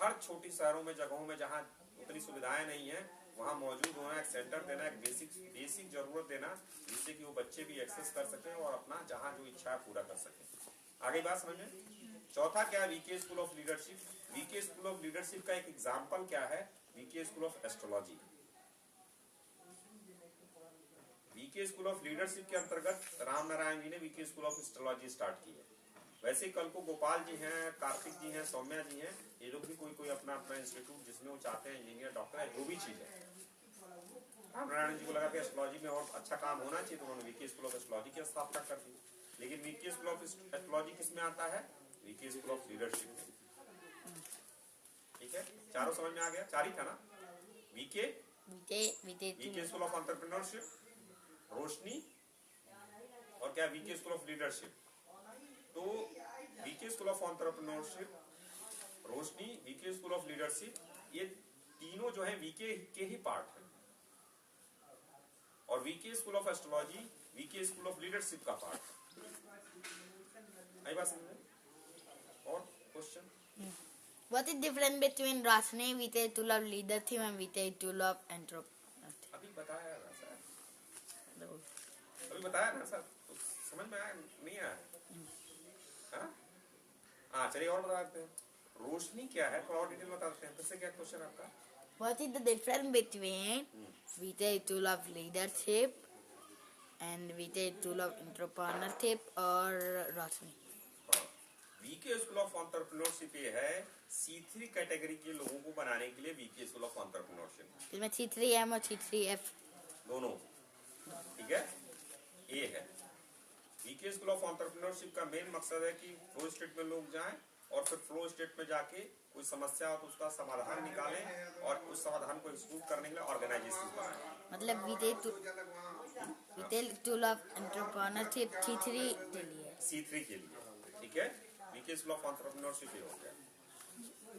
हर छोटी शहरों में जगहों में जहाँ उतनी सुविधाएं नहीं है वहां मौजूद होना, एक सेंटर देना, एक बेसिक जरूरत देना जिससे कि वो बच्चे भी एक्सेस कर सके और अपना जहाँ जो इच्छा है पूरा कर सके। आगे बात समझ में। चौथा क्या है, VK school of leadership. VK school of leadership का एक एग्जाम्पल क्या है, VK school of astrology. VK school of leadership के अंतर्गत राम नारायण जी ने VK school of astrology start की है। वैसे कल को गोपाल जी हैं, कार्तिक जी हैं, सौम्या जी हैं, ये लोग भी कोई अपना इंस्टीट्यूट जिसमें वो चाहते हैं इंजीनियर डॉक्टर है जो भी चीज है। राम नारायण जी को लगा कि एस्ट्रोलॉजी में और अच्छा काम होना चाहिए तो उन्होंने वीके स्कूल ऑफ एस्ट्रोलॉजी की स्थापना कर दी। लेकिन वीके स्कूल ऑफ एस्ट्रोलॉजी किस में आता है, वीके स्कूल ऑफ लीडरशिप में। ठीक है, चारों समझ में आ गया, चार ही था ना, VK school of entrepreneurship, Roshni और क्या वीके स्कूल ऑफ लीडरशिप। तो VK school of entrepreneurship, Roshni, VK school of leadership, ये तीनों जो है वीके के ही पार्ट है और VK school of astrology VK school of leadership का पार्ट है। आई बात समझ में? और question, What is difference between Rashni, VK tool of leadership and VK tool of entrepreneurship? अभी बताया ना सर, अभी बताया ना सर, तो समझ में आया नहीं आया? हाँ चलिए और बता देते हैं। रोशनी क्या है थोड़ा और डिटेल बता देते हैं। फिर से क्या क्वेश्चन आपका? What is the difference between VK tool of leadership and VK tool of entrepreneurship or Rashni? VK school of entrepreneurship ये है C3 कैटेगरी के लोगों को बनाने के लिए वीके स्कूल ऑफ एंटरप्रेन्योरशिप। इसमें C3M और C3F दोनों, ठीक है। ये है वीके स्कूल ऑफ एंटरप्रेन्योरशिप का मेन मकसद है कि फ्लो स्टेट में लोग जाएं और फिर फ्लो स्टेट में जाके कोई समस्या हो तो उसका समाधान निकालें और उस समाधान को एग्जीक्यूट करने के लिए ऑर्गेनाइजेशन बनाएं। मतलब VK tool of entrepreneurship C3 के लिए, C3 के लिए, ठीक है। वीके स्कूल ऑफ एंटरप्रेन्योरशिप ये हो गया।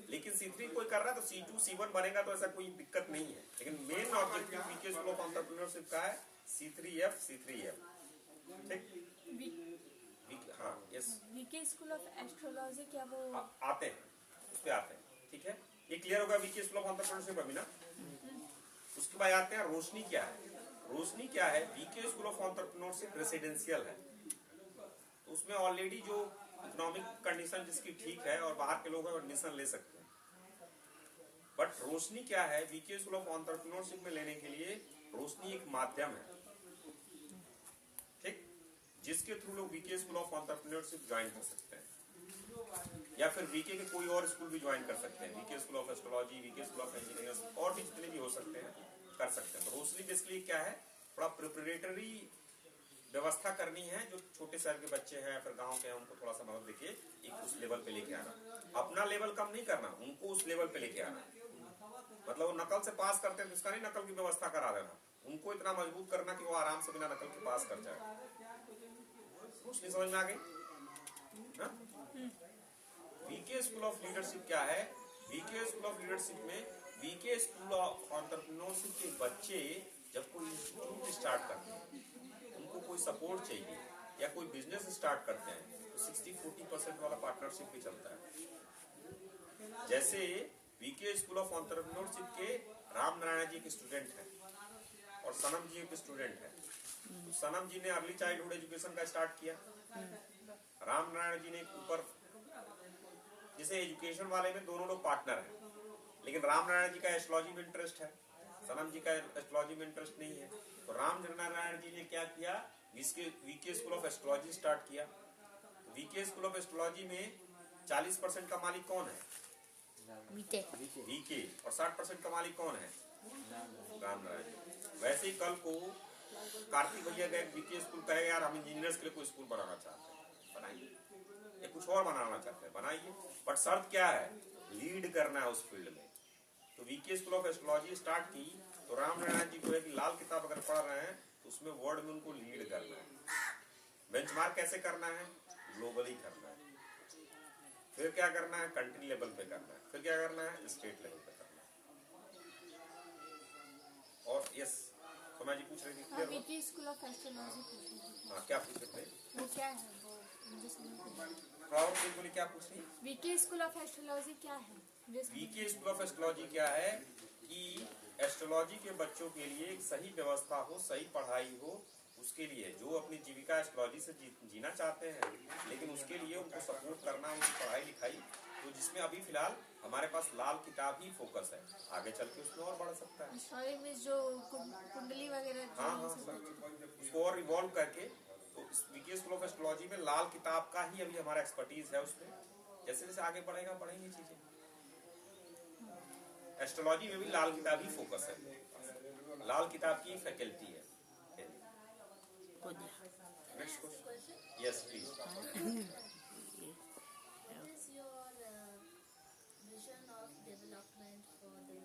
लेकिन C3 कोई कर रहा है तो C2 C1 बनेगा तो ऐसा कोई दिक्कत नहीं है। लेकिन main objective VK school of entrepreneurship का है C3F C3F, ठीक। हाँ yes, VK school of astrology क्या वो आते हैं उस पे आते हैं, ठीक है। ये क्लियर होगा वीके स्कूल ऑफ एंटरप्रेन्योरशिप अभी ना। उसके बाद आते हैं रोशनी क्या है। रोशनी क्या है, VK school of entrepreneurship residential है तो उसमें ऑलरेडी जो इकोनॉमिक कंडीशन जिसकी ठीक है और बाहर के लोग हैं एडमिशन ले सकते हैं। बट रोशनी क्या है, वीके स्कूल ऑफ एंटरप्रेन्योरशिप में लेने के लिए रोशनी एक माध्यम है, ठीक, जिसके थ्रू लोग VK school of entrepreneurship join कर सकते हैं या फिर वीके के कोई और स्कूल भी ज्वाइन कर सकते हैं। VK school of astrology, VK school of engineering और भी जितने भी हो सकते हैं कर सकते हैं। तो रोशनी बेसिकली क्या है, थोड़ा प्रिपरेटरी व्यवस्था करनी है। जो छोटे शहर के बच्चे हैं फिर गांव के हैं उनको थोड़ा सा मदद देके एक उस लेवल पे लेके आना, अपना लेवल कम नहीं करना, उनको उस लेवल पे लेके आना। मतलब वो नकल से पास करते हैं तो इसका नहीं नकल की व्यवस्था करा देना, उनको इतना मजबूत करना कि वो आराम से बिना नकल के पास कर जाए। रोशनी समझ में आ गई? वीके स्कूल ऑफ लीडरशिप क्या है? वीके स्कूल ऑफ लीडरशिप में वीके स्कूल ऑफ एंटरप्रेन्योरशिप के बच्चे जब कोई इंस्टीट्यूट स्टार्ट करते हैं, उनको कोई सपोर्ट चाहिए या कोई बिजनेस स्टार्ट करते हैं, तो 60-40% वाला पार्टनरशिप भी चलता है। जैसे वीके स्कूल ऑफ एंटरप्रेन्योरशिप के राम नारायण जी के स्टूडेंट हैं और सनम जी के स्टूडेंट हैं। तो सनम जी ने अर्ली चाइल्डहुड एजुकेशन का स्टार्ट किया, राम नारायण जी ने ऊपर, जैसे एजुकेशन वाले में दोनों लोग पार्टनर हैं, लेकिन राम नारायण जी का एस्ट्रोलॉजी में इंटरेस्ट है, सनम जी का एस्ट्रोलॉजी में इंटरेस्ट नहीं है। तो राम नारायण जी ने क्या किया, VK school of astrology start किया। वीके स्कूल ऑफ एस्ट्रोलॉजी में 40% का मालिक कौन है? वीके। और 60% का मालिक कौन है? राम नारायण। वैसे ही कल को कार्तिक भैया गए वीके स्कूल, कहे यार हम इंजीनियर्स के लिए कोई स्कूल बनाना चाहते हैं, बनाइए, या कुछ और बनाना चाहते हैं, बनाइए, बट शर्त क्या है? लीड करना है उस फील्ड में। तो VK school of astrology start की, तो राम नारायण जी को एक लाल किताब अगर पढ़ रहे हैं तो उसमें वर्ड में उनको लीड करना है। बेंचमार्क कैसे करना है? ग्लोबली करना है। फिर क्या करना है? कंट्री लेवल पे करना है। फिर क्या करना है? स्टेट लेवल पे करना है। और यस, सोमा जी पूछ रही थी वीके स्कूल ऑफ एस्ट्रोलॉजी। हाँ, क्या पूछ रहे थे? वो क्या है? वो मुझे समझ नहीं आया। बोली क्या पूछ रही? वीके स्कूल ऑफ एस्ट्रोलॉजी क्या है? वीके स्कूल ऑफ एस्ट्रोलॉजी क्या है कि एस्ट्रोलॉजी के बच्चों के लिए एक सही व्यवस्था हो, सही पढ़ाई हो, उसके लिए जो अपनी जीविका एस्ट्रोलॉजी से जीना चाहते हैं, लेकिन उसके लिए उनको सपोर्ट करना, उनकी पढ़ाई लिखाई, तो जिसमें अभी फिलहाल हमारे पास लाल किताब ही फोकस है, आगे चल के उसमें और बढ़ सकता है। एस्ट्रोलॉजी में जो कुंडली वगैरह, हाँ, उसको और रिवॉल्व करके, तो वीके स्कूल ऑफ एस्ट्रोलॉजी में लाल किताब का ही अभी हमारा एक्सपर्टीज है उसमें। जैसे जैसे आगे बढ़ेगा, बढ़ेंगी चीजें। एस्ट्रोलॉजी में भी लाल किताब ही फोकस है, लाल किताब की फैकल्टी है। Next question, yes please. What is your vision of development for the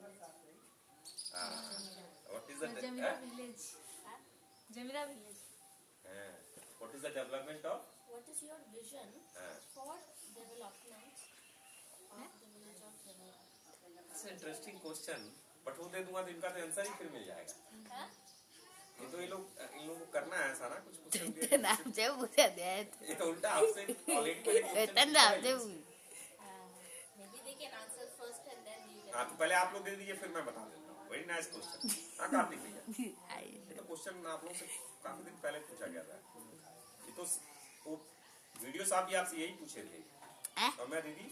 What is the Jamira village. Jamira village. What is the development of? What is your vision for development of the village of Jamira? It's an interesting question, but वो दे दूंगा तो इनका तो answer ही फिर मिल जाएगा। ये तो इन लोगों को करना है ऐसा ना, कुछ क्वेश्चन नाम से पूछा दे, ये तो उल्टा आपसे ऑलरेडी वेतन नाम से Maybe they can answer first and then you हाँ, तो पहले आप लोग दे दीजिए, फिर मैं बता देता हूँ। Very nice question. हाँ कार्तिक भैया, ये तो क्वेश्चन आप लोगों से काफी दिन पहले पूछा गया था। ये तो वो वीडियो साहब भी आपसे यही पूछे थे, और मैं दीदी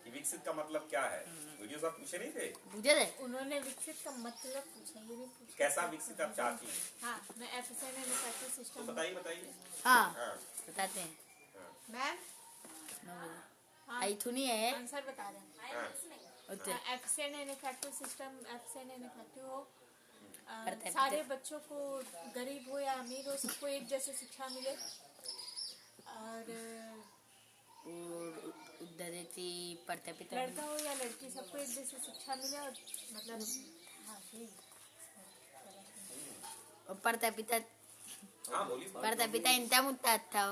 कि विकसित का मतलब क्या है, वीडियो साहब पूछे नहीं थे? पूछे थे। उन्होंने विकसित का मतलब पूछा, ये नहीं पूछा कैसा विकसित आप चाहती हैं? हाँ, मैं एफएसएन एंड इफेक्टिव तो सिस्टम। बताइए। हाँ, बताते हैं। मैम आई थुनी है। आंसर बता रहे हैं। हाँ, okay. एफएसएन and effective system, एफएसएन and effective हो, करते सारे हैं। बच्चों को, गरीब हो या अमीर हो, सबको एक जैसे शिक्षा मिले, और उधर थी पढ़ते पिता लड़का हो या लड़की, सबको एक जैसे शिक्षा मिले, और मतलब हाँ ठीक। पढ़ता पिता हाँ बोलिए। पढ़ता पिता इंता मुत्ता था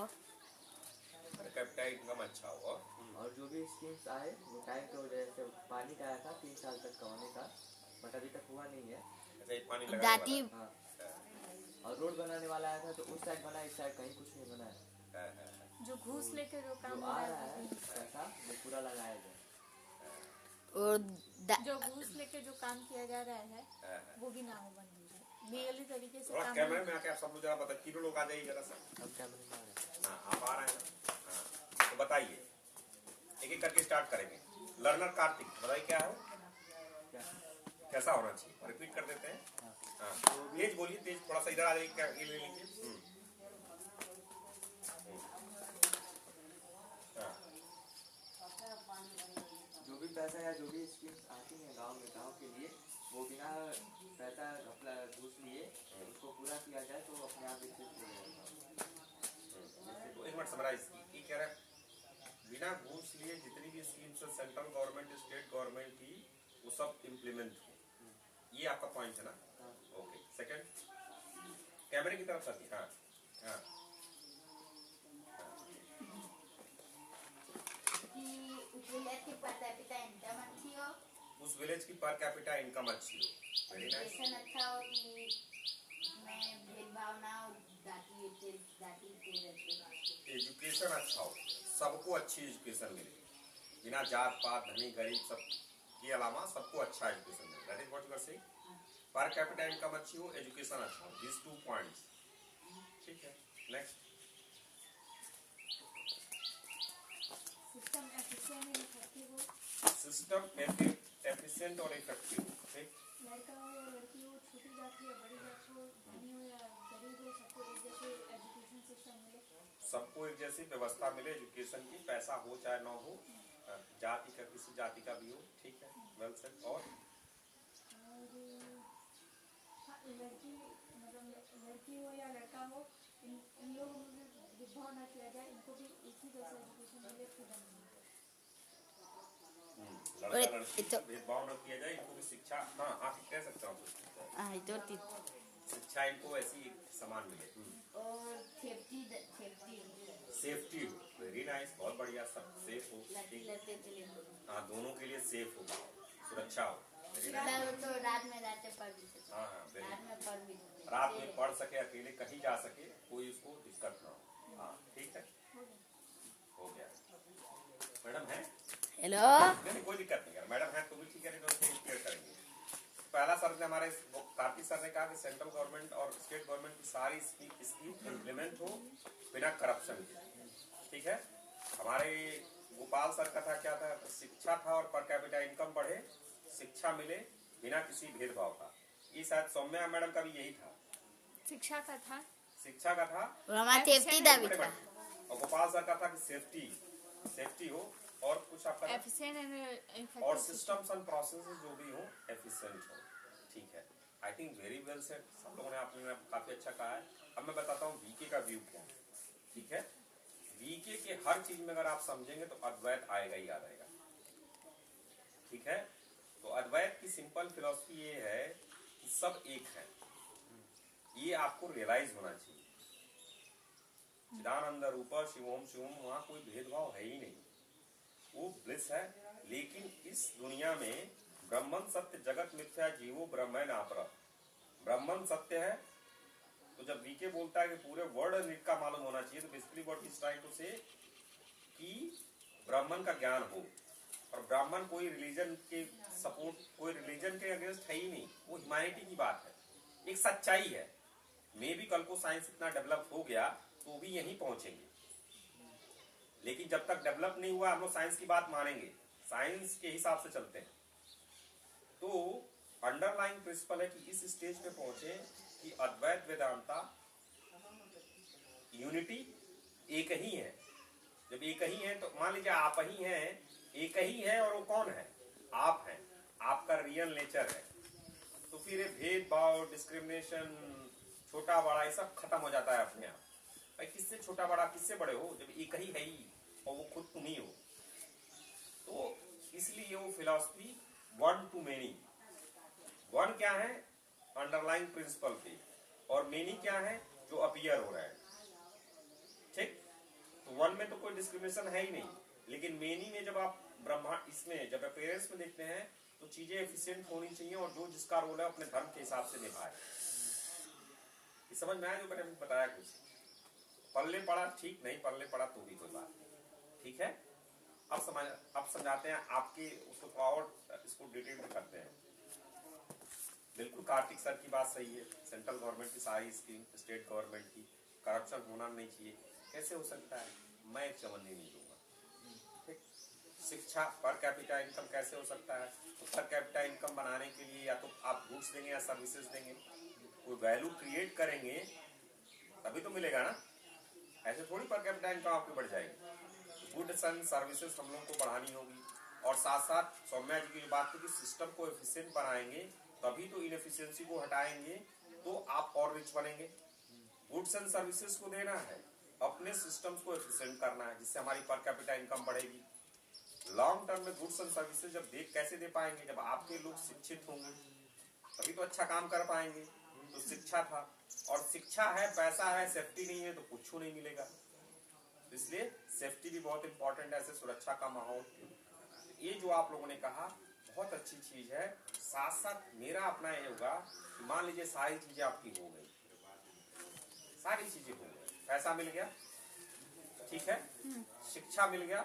कैपिटा इनकम अच्छा हो। और जो भी स्कीम्स आए वो टाइम की वजह से, पानी का आया था 3 साल तक का होने का, बट अभी तक हुआ नहीं है। अच्छा, पानी लगाने दाती वाला। हाँ, और रोड बनाने वाला आया था तो उस साइड बना, इस साइड कहीं कुछ नहीं बना है। जो घूस लेके जो काम जो हो आ रहा रहा है, है पैसा वो पूरा लगाया जाए। और जो घूस लेके जो काम किया जा रहा है वो भी ना हो, बंद हो जाए, लीगली तरीके से थोड़ा काम कैमरे में आके आप सब लोग जरा बताइए, तीनों लोग आ जाइए जरा सा। अब कैमरे में आ रहा है। हाँ, आप आ रहे हैं। हाँ, तो बताइए, एक एक करके स्टार्ट करेंगे। लर्नर कार्तिक, बताइए क्या है, क्या? कैसा होना चाहिए, रिपीट कर देते हैं। हाँ, तेज बोलिए, तेज थोड़ा सा इधर आ जाइए, क्या ये ले लीजिए। जो भी पैसा या जो भी स्कीम्स आती हैं गांव में, गांव के लिए, वो बिना पैसा घपला घूस लिए उसको पूरा किया जाए तो अपने आप विकसित हो जाएगा। तो एक मिनट समराइज, ये कह रहा है बिना घूस लिए जितनी भी स्कीम्स है सेंट्रल गवर्नमेंट, स्टेट गवर्नमेंट की, वो सब इम्प्लीमेंट हो, ये आपका पॉइंट है ना? ओके, सेकंड कैमरे की तरफ साथी। हाँ हाँ, कि कैपिटा इनकम अच्छी हो। Very nice. एजुकेशन अच्छा हो कि मैं भेदभाव ना हो, जाति के रहते। एजुकेशन अच्छा हो, सबको अच्छी एजुकेशन मिले, बिना जात पात धनी गरीब सब के अलावा सबको अच्छा एजुकेशन मिले। That is what you are saying. Per capita income अच्छी हो, एजुकेशन अच्छा हो, दिस 2 पॉइंट्स। ठीक है, next. System efficient and effective हो, सिस्टम एफिशिएंट और इफेक्टिव। ठीक, लड़का हो या लड़की हो, छोटी जाति या बड़ी जाति हो, धनी हो या गरीब हो, सबको एक जैसे एजुकेशन सिस्टम मिले। सबको एक जैसी व्यवस्था मिले एजुकेशन की, पैसा हो चाहे ना हो, जाति का किसी जाति का भी हो। ठीक है, वेल सेड। और हाँ, लड़की मतलब लड़की हो या लड़का हो, इन लोगों में भेदभाव ना किया जाए, इनको भी एक ही जैसा एजुकेशन मिले, फ्रीडम मिले। लड़का लड़की भेदभाव न किया जाए, इनको भी शिक्षा, हाँ आप कह सकते हो, हाँ तो शिक्षा इनको ऐसी समान मिले। और सेफ्टी हो, वेरी नाइस, बहुत बढ़िया, सब सेफ हो। हाँ, दोनों के लिए सेफ हो, सुरक्षा हो। Very nice. तो रात में जाते पढ़ भी सकते। हाँ हाँ, वेरी रात में पढ़ भी सकते। रात में पढ़ सके, अकेले कहीं जा सके, कोई उसको दिक्कत ना हो। हाँ ठीक है, हो गया। मैडम है? हेलो, नहीं कोई दिक्कत नहीं है, मैडम है तो भी ठीक है, नहीं तो उसको क्लियर करेंगे। पहला सर ने हमारे कार्तिक सर ने कहा कि सेंट्रल गवर्नमेंट और स्टेट गवर्नमेंट की सारी स्कीम इम्प्लीमेंट हो बिना करप्शन के। ठीक है, हमारे गोपाल सर का था, क्या था, शिक्षा था और पर कैपिटा इनकम बढ़े, शिक्षा मिले बिना किसी भेदभाव का। ये शायद सौम्या मैडम का भी यही था, शिक्षा का था, शिक्षा का था और गोपाल सर का था कि सेफ्टी हो और कुछ आपका एफिशिएंट एंड और सिस्टम्स एंड प्रोसेसेस जो भी हो एफिशिएंट हो। ठीक है, I think very well said, सब लोगों ने आपने काफी अच्छा कहा है। अब मैं बताता हूँ वीके का व्यू क्या है। ठीक है, वीके के हर चीज में अगर आप समझेंगे तो अद्वैत आएगा ही आ जाएगा। ठीक है, तो अद्वैत की सिंपल फिलॉसफी ये है कि सब एक है, ये आपको रियलाइज होना चाहिए। चिदानंद रूप शिवोम शिवम, वहां कोई भेदभाव है ही नहीं, वो ब्लिस है। लेकिन इस दुनिया में ब्रह्मन सत्य जगत मिथ्या जीवो ब्रह्म नापर, ब्रह्मन सत्य है। तो जब वीके बोलता है कि पूरे वर्ल्ड नीट का मालूम होना चाहिए, तो basically what is trying to say कि ब्राह्मण का ज्ञान हो। और ब्राह्मण कोई रिलीजन के सपोर्ट, कोई रिलीजन के अगेंस्ट है ही नहीं, वो ह्यूमैनिटी की बात है, एक सच्चाई है। मे भी कल को साइंस इतना डेवलप हो गया तो भी यहीं पहुंचेंगे, लेकिन जब तक डेवलप नहीं हुआ हम लोग साइंस की बात मानेंगे, साइंस के हिसाब से चलते हैं। तो अंडरलाइंग प्रिंसिपल है कि इस स्टेज पे पहुंचे कि अद्वैत वेदांता यूनिटी एक ही है। जब एक ही है तो मान लीजिए आप ही हैं, एक ही है और वो कौन है, आप हैं, आपका रियल नेचर है। तो फिर ये भेदभाव, डिस्क्रिमिनेशन, छोटा बड़ा, ये सब खत्म हो जाता है अपने आप। भाई किससे छोटा बड़ा, किससे बड़े हो, जब एक ही है ही और वो खुद तुम ही हो। तो इसलिए वो philosophy one two many, one क्या है अंडरलाइंग प्रिंसिपल पे, और मेनी क्या है जो अपीयर हो रहा है। ठीक, तो वन में तो कोई डिस्क्रिमिनेशन है ही नहीं, लेकिन मेनी में जब आप ब्रह्मा इसमें जब अपेयरेंस में देखते हैं तो चीजें एफिशिएंट होनी चाहिए और जो जिसका रोल है अपने धर्म के हिसाब से निभाए। समझ में आया जो मैंने बताया? कुछ पल्ले पड़ा ठीक, नहीं पल्ले पड़ा तो भी कोई बात नहीं। ठीक है, अब समझाते हैं आपके उसको थोड़ा और इसको डिटेल में करते हैं। बिल्कुल कार्तिक सर की बात सही है, सेंट्रल गवर्नमेंट की सारी स्कीम, स्टेट गवर्नमेंट की, करप्शन होना नहीं चाहिए। कैसे हो सकता है? मैं एक चवन्नी नहीं दूंगा। ठीक, शिक्षा पर कैपिटा इनकम कैसे हो सकता है? तो पर कैपिटा इनकम बनाने के लिए या तो आप गुड्स देंगे या सर्विसेज देंगे, कोई वैल्यू क्रिएट करेंगे तभी तो मिलेगा ना, ऐसे थोड़ी पर कैपिटा इनकम आपकी बढ़ जाएगी। गुड्स एंड सर्विसेज हम लोग को बढ़ानी होगी, और साथ साथ सौम्या जी की बात थी कि सिस्टम को एफिशिएंट बनाएंगे तभी तो इनएफिशिएंसी को हटाएंगे तो आप और रिच बनेंगे। गुड्स एंड सर्विसेज को देना है, अपने सिस्टम्स को एफिशिएंट करना है, जिससे हमारी पर कैपिटा इनकम बढ़ेगी। लॉन्ग टर्म में गुड्स एंड सर्विसेज जब कैसे दे पाएंगे, जब आपके लोग शिक्षित होंगे तभी तो अच्छा काम कर पाएंगे। तो शिक्षा था, और शिक्षा है, पैसा है, सेफ्टी नहीं है तो कुछ नहीं मिलेगा। इसलिए सेफ्टी भी बहुत इंपॉर्टेंट है, ऐसे सुरक्षा का माहौल। ये जो आप लोगों ने कहा बहुत अच्छी चीज है। साथ साथ मेरा अपना ये होगा कि मान लीजिए सारी चीजें आपकी हो गई, सारी चीजें हो गई, पैसा मिल गया, ठीक है, शिक्षा मिल गया,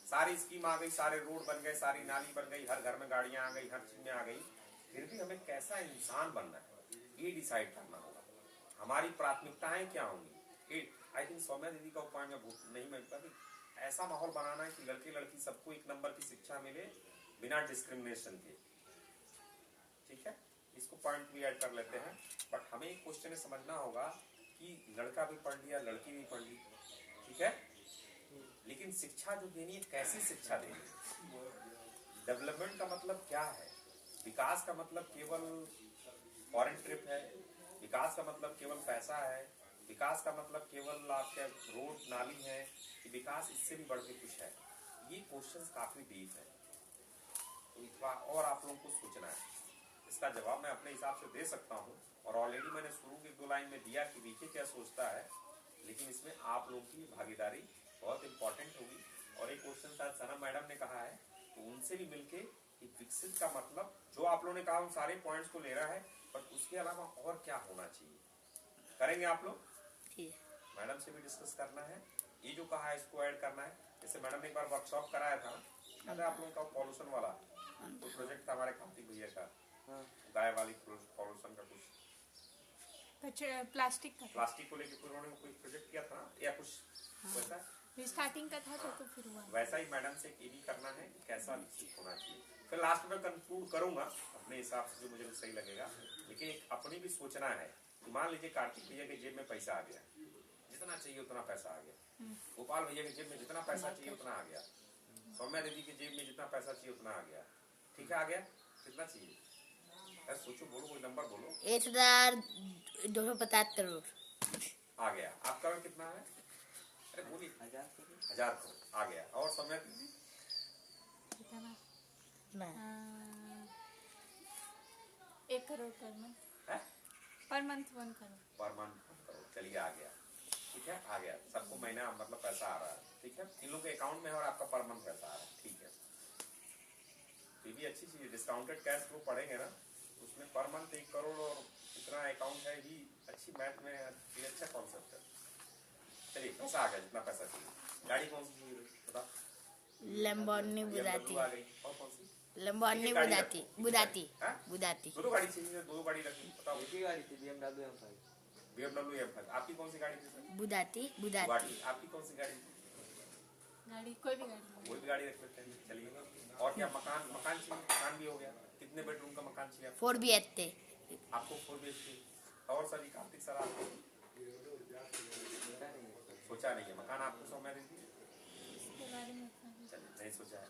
सारी स्कीम आ गई, सारे रोड बन गए, सारी नाली बन गई, हर घर में गाड़ियां आ गई, हर चीज में आ गई, फिर भी हमें कैसा इंसान बनना है ये डिसाइड करना होगा। हमारी प्राथमिकताएं क्या होंगी। आई थिंक सौम्या दीदी का उपाय में नहीं मिलता कि ऐसा माहौल बनाना है कि लड़के लड़की सबको एक नंबर की शिक्षा मिले बिना डिस्क्रिमिनेशन के, ठीक है। इसको पॉइंट भी ऐड कर लेते हैं। बट हमें एक क्वेश्चन समझना होगा कि लड़का भी पढ़ लिया, लड़की भी पढ़ ली, ठीक है, लेकिन शिक्षा जो देनी है कैसी शिक्षा देनी है। डेवलपमेंट का मतलब क्या है? विकास का मतलब केवल फॉरेन ट्रिप है? विकास का मतलब केवल पैसा है? विकास का मतलब केवल आपके रोड नाली है? कि विकास इससे भी बढ़ के कुछ है? ये क्वेश्चंस काफी डीप है, तो इतना और आप लोगों को सोचना है। इसका जवाब मैं अपने हिसाब से दे सकता हूँ और ऑलरेडी मैंने शुरू की 2 लाइन में दिया कि वीके क्या सोचता है, लेकिन इसमें आप लोगों की भागीदारी बहुत इंपॉर्टेंट होगी। और एक क्वेश्चन शायद सना मैडम ने कहा है, तो उनसे भी मिलके कि विकसित का मतलब जो आप लोगों ने कहा उन सारे पॉइंट्स को ले रहा है, पर उसके अलावा और क्या होना चाहिए, करेंगे आप लोग? मैडम से भी डिस्कस करना है, ये जो कहा है इसको ऐड करना है। जैसे मैडम ने एक बार वर्कशॉप कराया था, याद है आप लोगों का पॉल्यूशन वाला, तो प्रोजेक्ट था हमारे कार्तिक भैया का, गाय वाली पॉल्यूशन का कुछ प्लास्टिक को लेकर उन्होंने कोई प्रोजेक्ट किया था या कुछ वैसा स्टार्टिंग का था तो फिर हुआ। वैसा ही मैडम से ये भी करना है कि कैसा विकसित होना चाहिए। फिर लास्ट में कंक्लूड करूंगा अपने हिसाब से जो मुझे सही लगेगा, लेकिन एक अपनी भी सोचना है कि मान लीजिए कार्तिक भैया के जेब में पैसा आ गया, जितना चाहिए उतना पैसा आ गया, गोपाल भैया के जेब में जितना पैसा चाहिए उतना आ गया, सौम्या दीदी के जेब में जितना पैसा चाहिए उतना आ गया, ठीक है, आ गया, कितना चाहिए? अरे सोचो, बोलो, कोई नंबर बोलो। 1,275 करोड़ आ गया। आपका कितना है? अरे बोलिए। 1000 करोड़ आ गया। और सौम्या दीदी? 1 crore per month 1 crore per month 1 crore, चलिए आ गया, ठीक है, आ गया। सबको महीना मतलब पैसा आ रहा है, ठीक है, इन लोगों के अकाउंट में है और आपका पर मंथ पैसा आ रहा है, ठीक है। ये भी अच्छी चीज है, डिस्काउंटेड कैश फ्लो पढ़ेंगे ना, उसमें पर मंथ 1 करोड़ और इतना अकाउंट है, ही अच्छी मैथ में ये अच्छा कॉन्सेप्ट है। चलिए पैसा आ गया, जितना पैसा चाहिए। गाड़ी कौन सी चाहिए बताओ? Lamborghini Bugatti. आ गई। और कौन सी? Lamborghini Bugatti. बुगाटी। दो गाड़ी चाहिए, 2 गाड़ी रखी, बताओ। एक ही गाड़ी थी, BMW M5। BMW M5। आपकी कौन सी गाड़ी थी सर? बुगाटी। आपकी कौन सी गाड़ी? कोई भी गाड़ी रख लेते हैं, चलिए। और क्या, मकान चाहिए? मकान भी हो गया। कितने बेडरूम का मकान चाहिए आपको? 4 BHK। आपको 4 BHK। और सभी कार्तिक सर आपको? सोचा नहीं है मकान आपको, सौम्या दीदी? चलिए, नहीं सोचा है।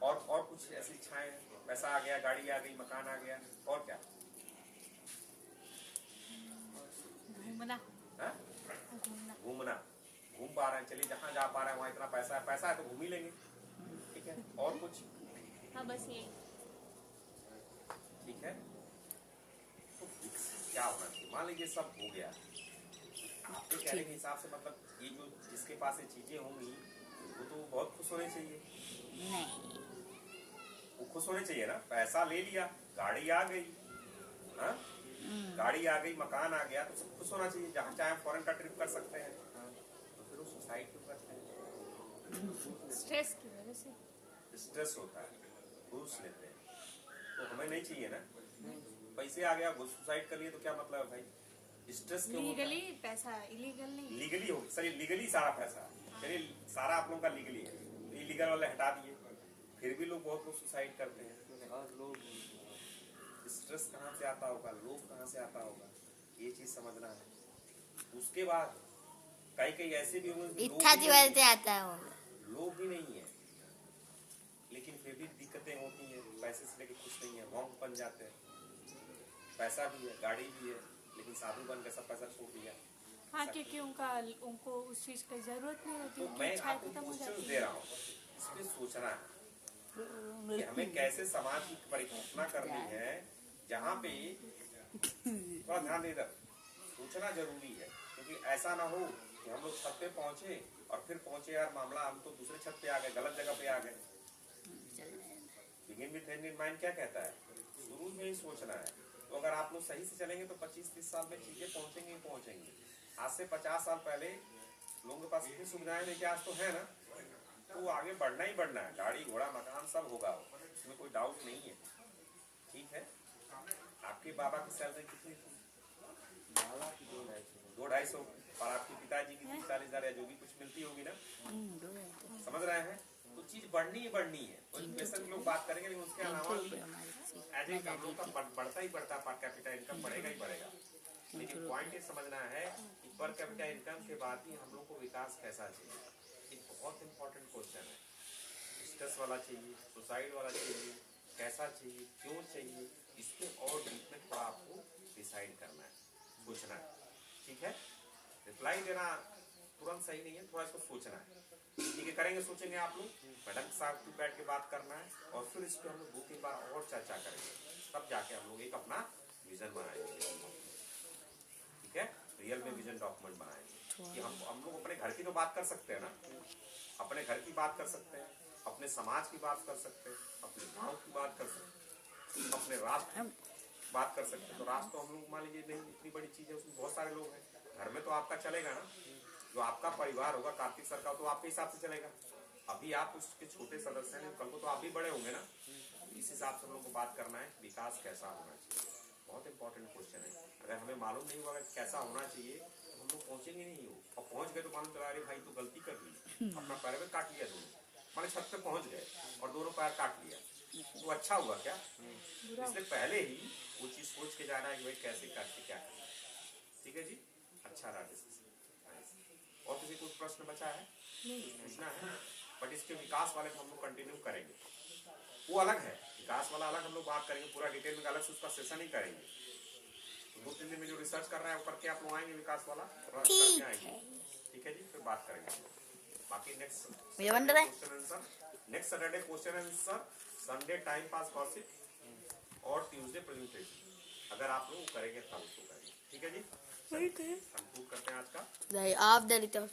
और कुछ ऐसी इच्छाएं? पैसा आ गया, गाड़ी आ गई, मकान आ गया, और क्या? घूमना। घूम पा रहे हैं, चलिए जहाँ जा पा रहे हैं वहाँ इतना पैसा है तो घूम ही लेंगे, ठीक है। और कुछ? हाँ, बस ये ठीक है। तो क्या होना चाहिए? मान लीजिए सब हो गया, आपके कहने के हिसाब से मतलब ये जो जिसके पास ये चीजें होंगी वो तो बहुत खुश होने चाहिए। नहीं, वो खुश होने चाहिए ना, पैसा ले लिया, गाड़ी आ गई, हाँ, गाड़ी आ गई, मकान आ गया, तो सब खुश होना चाहिए। जहाँ चाहे फॉरेन का ट्रिप कर सकते हैं, तो फिर वो सुसाइड क्यों करते हैं? स्ट्रेस की वजह से। स्ट्रेस होता है, घूस लेते हैं, तो हमें नहीं चाहिए ना। पैसे आ गया, सुसाइड कर लिए तो क्या मतलब है भाई? स्ट्रेस क्यों? लीगली पैसा, इलीगल नहीं। लीगली हो, सर लीगली सारा पैसा, चलिए सारा आप लोगों का लीगली है, इलीगल वाले हटा दिए, फिर भी लोग बहुत लोग सुसाइड करते हैं। और लोग स्ट्रेस कहाँ से आता होगा, लोभ कहाँ से आता होगा, ये चीज समझना है। उसके बाद कई ऐसे भी होंगे इच्छा की वजह से आता है, लोभ भी नहीं है, लेकिन फिर भी दिक्कतें होती हैं, पैसे से लेके कुछ नहीं है, मोंक बन जाते हैं। पैसा भी है, गाड़ी भी है, लेकिन साधु बन के सब पैसा छोड़ दिया। हाँ, क्योंकि उनको उस चीज की जरूरत नहीं होती, तो उनकी मैं इच्छाएं आपको खत्म हो क्वेश्चन जाती दे रहा हूँ, इस पे सोचना है कि हमें कैसे समाज की परिकल्पना करनी है, जहाँ पे थोड़ा ध्यान दे, सोचना जरूरी है। क्योंकि ऐसा ना हो कि हम लोग छत पे पहुंचे और फिर पहुंचे यार मामला, हम तो दूसरे छत पे आ गए, गलत जगह पे आ गए। Begin with and in mind क्या कहता है, शुरू में ही सोचना है। तो अगर आप लोग सही से चलेंगे तो 25-30 साल में चीजें पहुंचेंगी ही पहुंचेंगी। आज से 50 साल पहले लोगों के पास इतनी सुविधाएं लेके आज तो है ना, तो वो आगे बढ़ना ही बढ़ना है, गाड़ी घोड़ा मकान सब होगा, इसमें कोई डाउट नहीं है। ठीक है, आपके बाबा की सैलरी कितनी थी? 200-250 और आपके पिताजी की 40,000 या जो भी कुछ मिलती होगी ना, समझ रहे हैं? तो चीज बढ़नी ही बढ़नी है। तो इन्फ्लेशन लोग बात करेंगे, लेकिन उसके अलावा एज ए हम लोग का बढ़ता ही बढ़ता पर कैपिटा इनकम बढ़ेगा ही बढ़ेगा। लेकिन पॉइंट ये समझना है कि पर कैपिटा इनकम के बाद भी हम लोग को विकास कैसा चाहिए, एक बहुत इंपॉर्टेंट क्वेश्चन है। स्ट्रेस वाला चाहिए, सुसाइड वाला चाहिए, कैसा चाहिए, क्यों चाहिए, इसके और डीप में थोड़ा आपको डिसाइड करना है, सोचना है। ठीक है, रिप्लाई देना तुरंत सही नहीं है, थोड़ा इसको सोचना है। ठीक है, करेंगे, सोचेंगे आप लोग, मैडम साहब की बैठ के बात करना है और फिर इस पर हम लोग 2-3 बार और चर्चा करेंगे, तब जाके हम लोग एक अपना विजन बनाएंगे। ठीक है, रियल में विजन डॉक्यूमेंट बनाएंगे कि हम लोग अपने घर की तो बात कर सकते हैं ना, अपने घर की बात कर सकते हैं, अपने समाज की बात कर सकते हैं, अपने गांव की बात कर सकते हैं, अपने राष्ट्र की बात कर सकते हैं। तो राष्ट्र तो हम लोग मान लीजिए नहीं, इतनी बड़ी चीज है, उसमें बहुत सारे लोग हैं। घर में तो आपका चलेगा ना, जो आपका परिवार होगा, कार्तिक सर का, तो आपके हिसाब से चलेगा। अभी आप उसके छोटे सदस्य हैं, कल को तो आप भी बड़े होंगे ना। इस हिसाब से हम लोग को बात करना है, विकास कैसा होना चाहिए, बहुत इंपॉर्टेंट क्वेश्चन है। अगर हमें मालूम नहीं होगा कैसा होना चाहिए तो हम लोग पहुंचेंगे नहीं हो, और पहुंच गए तो मालूम चला, अरे भाई तो गलती कर ली, अपना पैर में काट लिया दोनों, माने छत पे पहुंच गए और दोनों पैर काट लिया, तो अच्छा हुआ क्या? इसलिए पहले ही वो चीज सोच के जाना है कि भाई कैसे करके क्या करना है। ठीक है जी, अच्छा रहा डिस्कशन। और किसी को प्रश्न बचा है पूछना है? बट इसके विकास वाले हम लोग कंटिन्यू करेंगे, वो अलग है, विकास वाला अलग हम लोग बात करेंगे, पूरा डिटेल में अलग से उसका सेशन ही करेंगे। तो 2-3 दिन में जो रिसर्च कर रहा है वो करके आप लोग आएंगे, विकास वाला करके आएंगे। ठीक है जी, फिर बात करेंगे हम लोग। बाकी next question answer, next Saturday question answer, Sunday time pass gossip और ट्यूसडे प्रेजेंटेशन। अगर आप लोग करेंगे तब उसको करेंगे। ठीक है जी, कंक्लूड करते हैं आज का। They have the little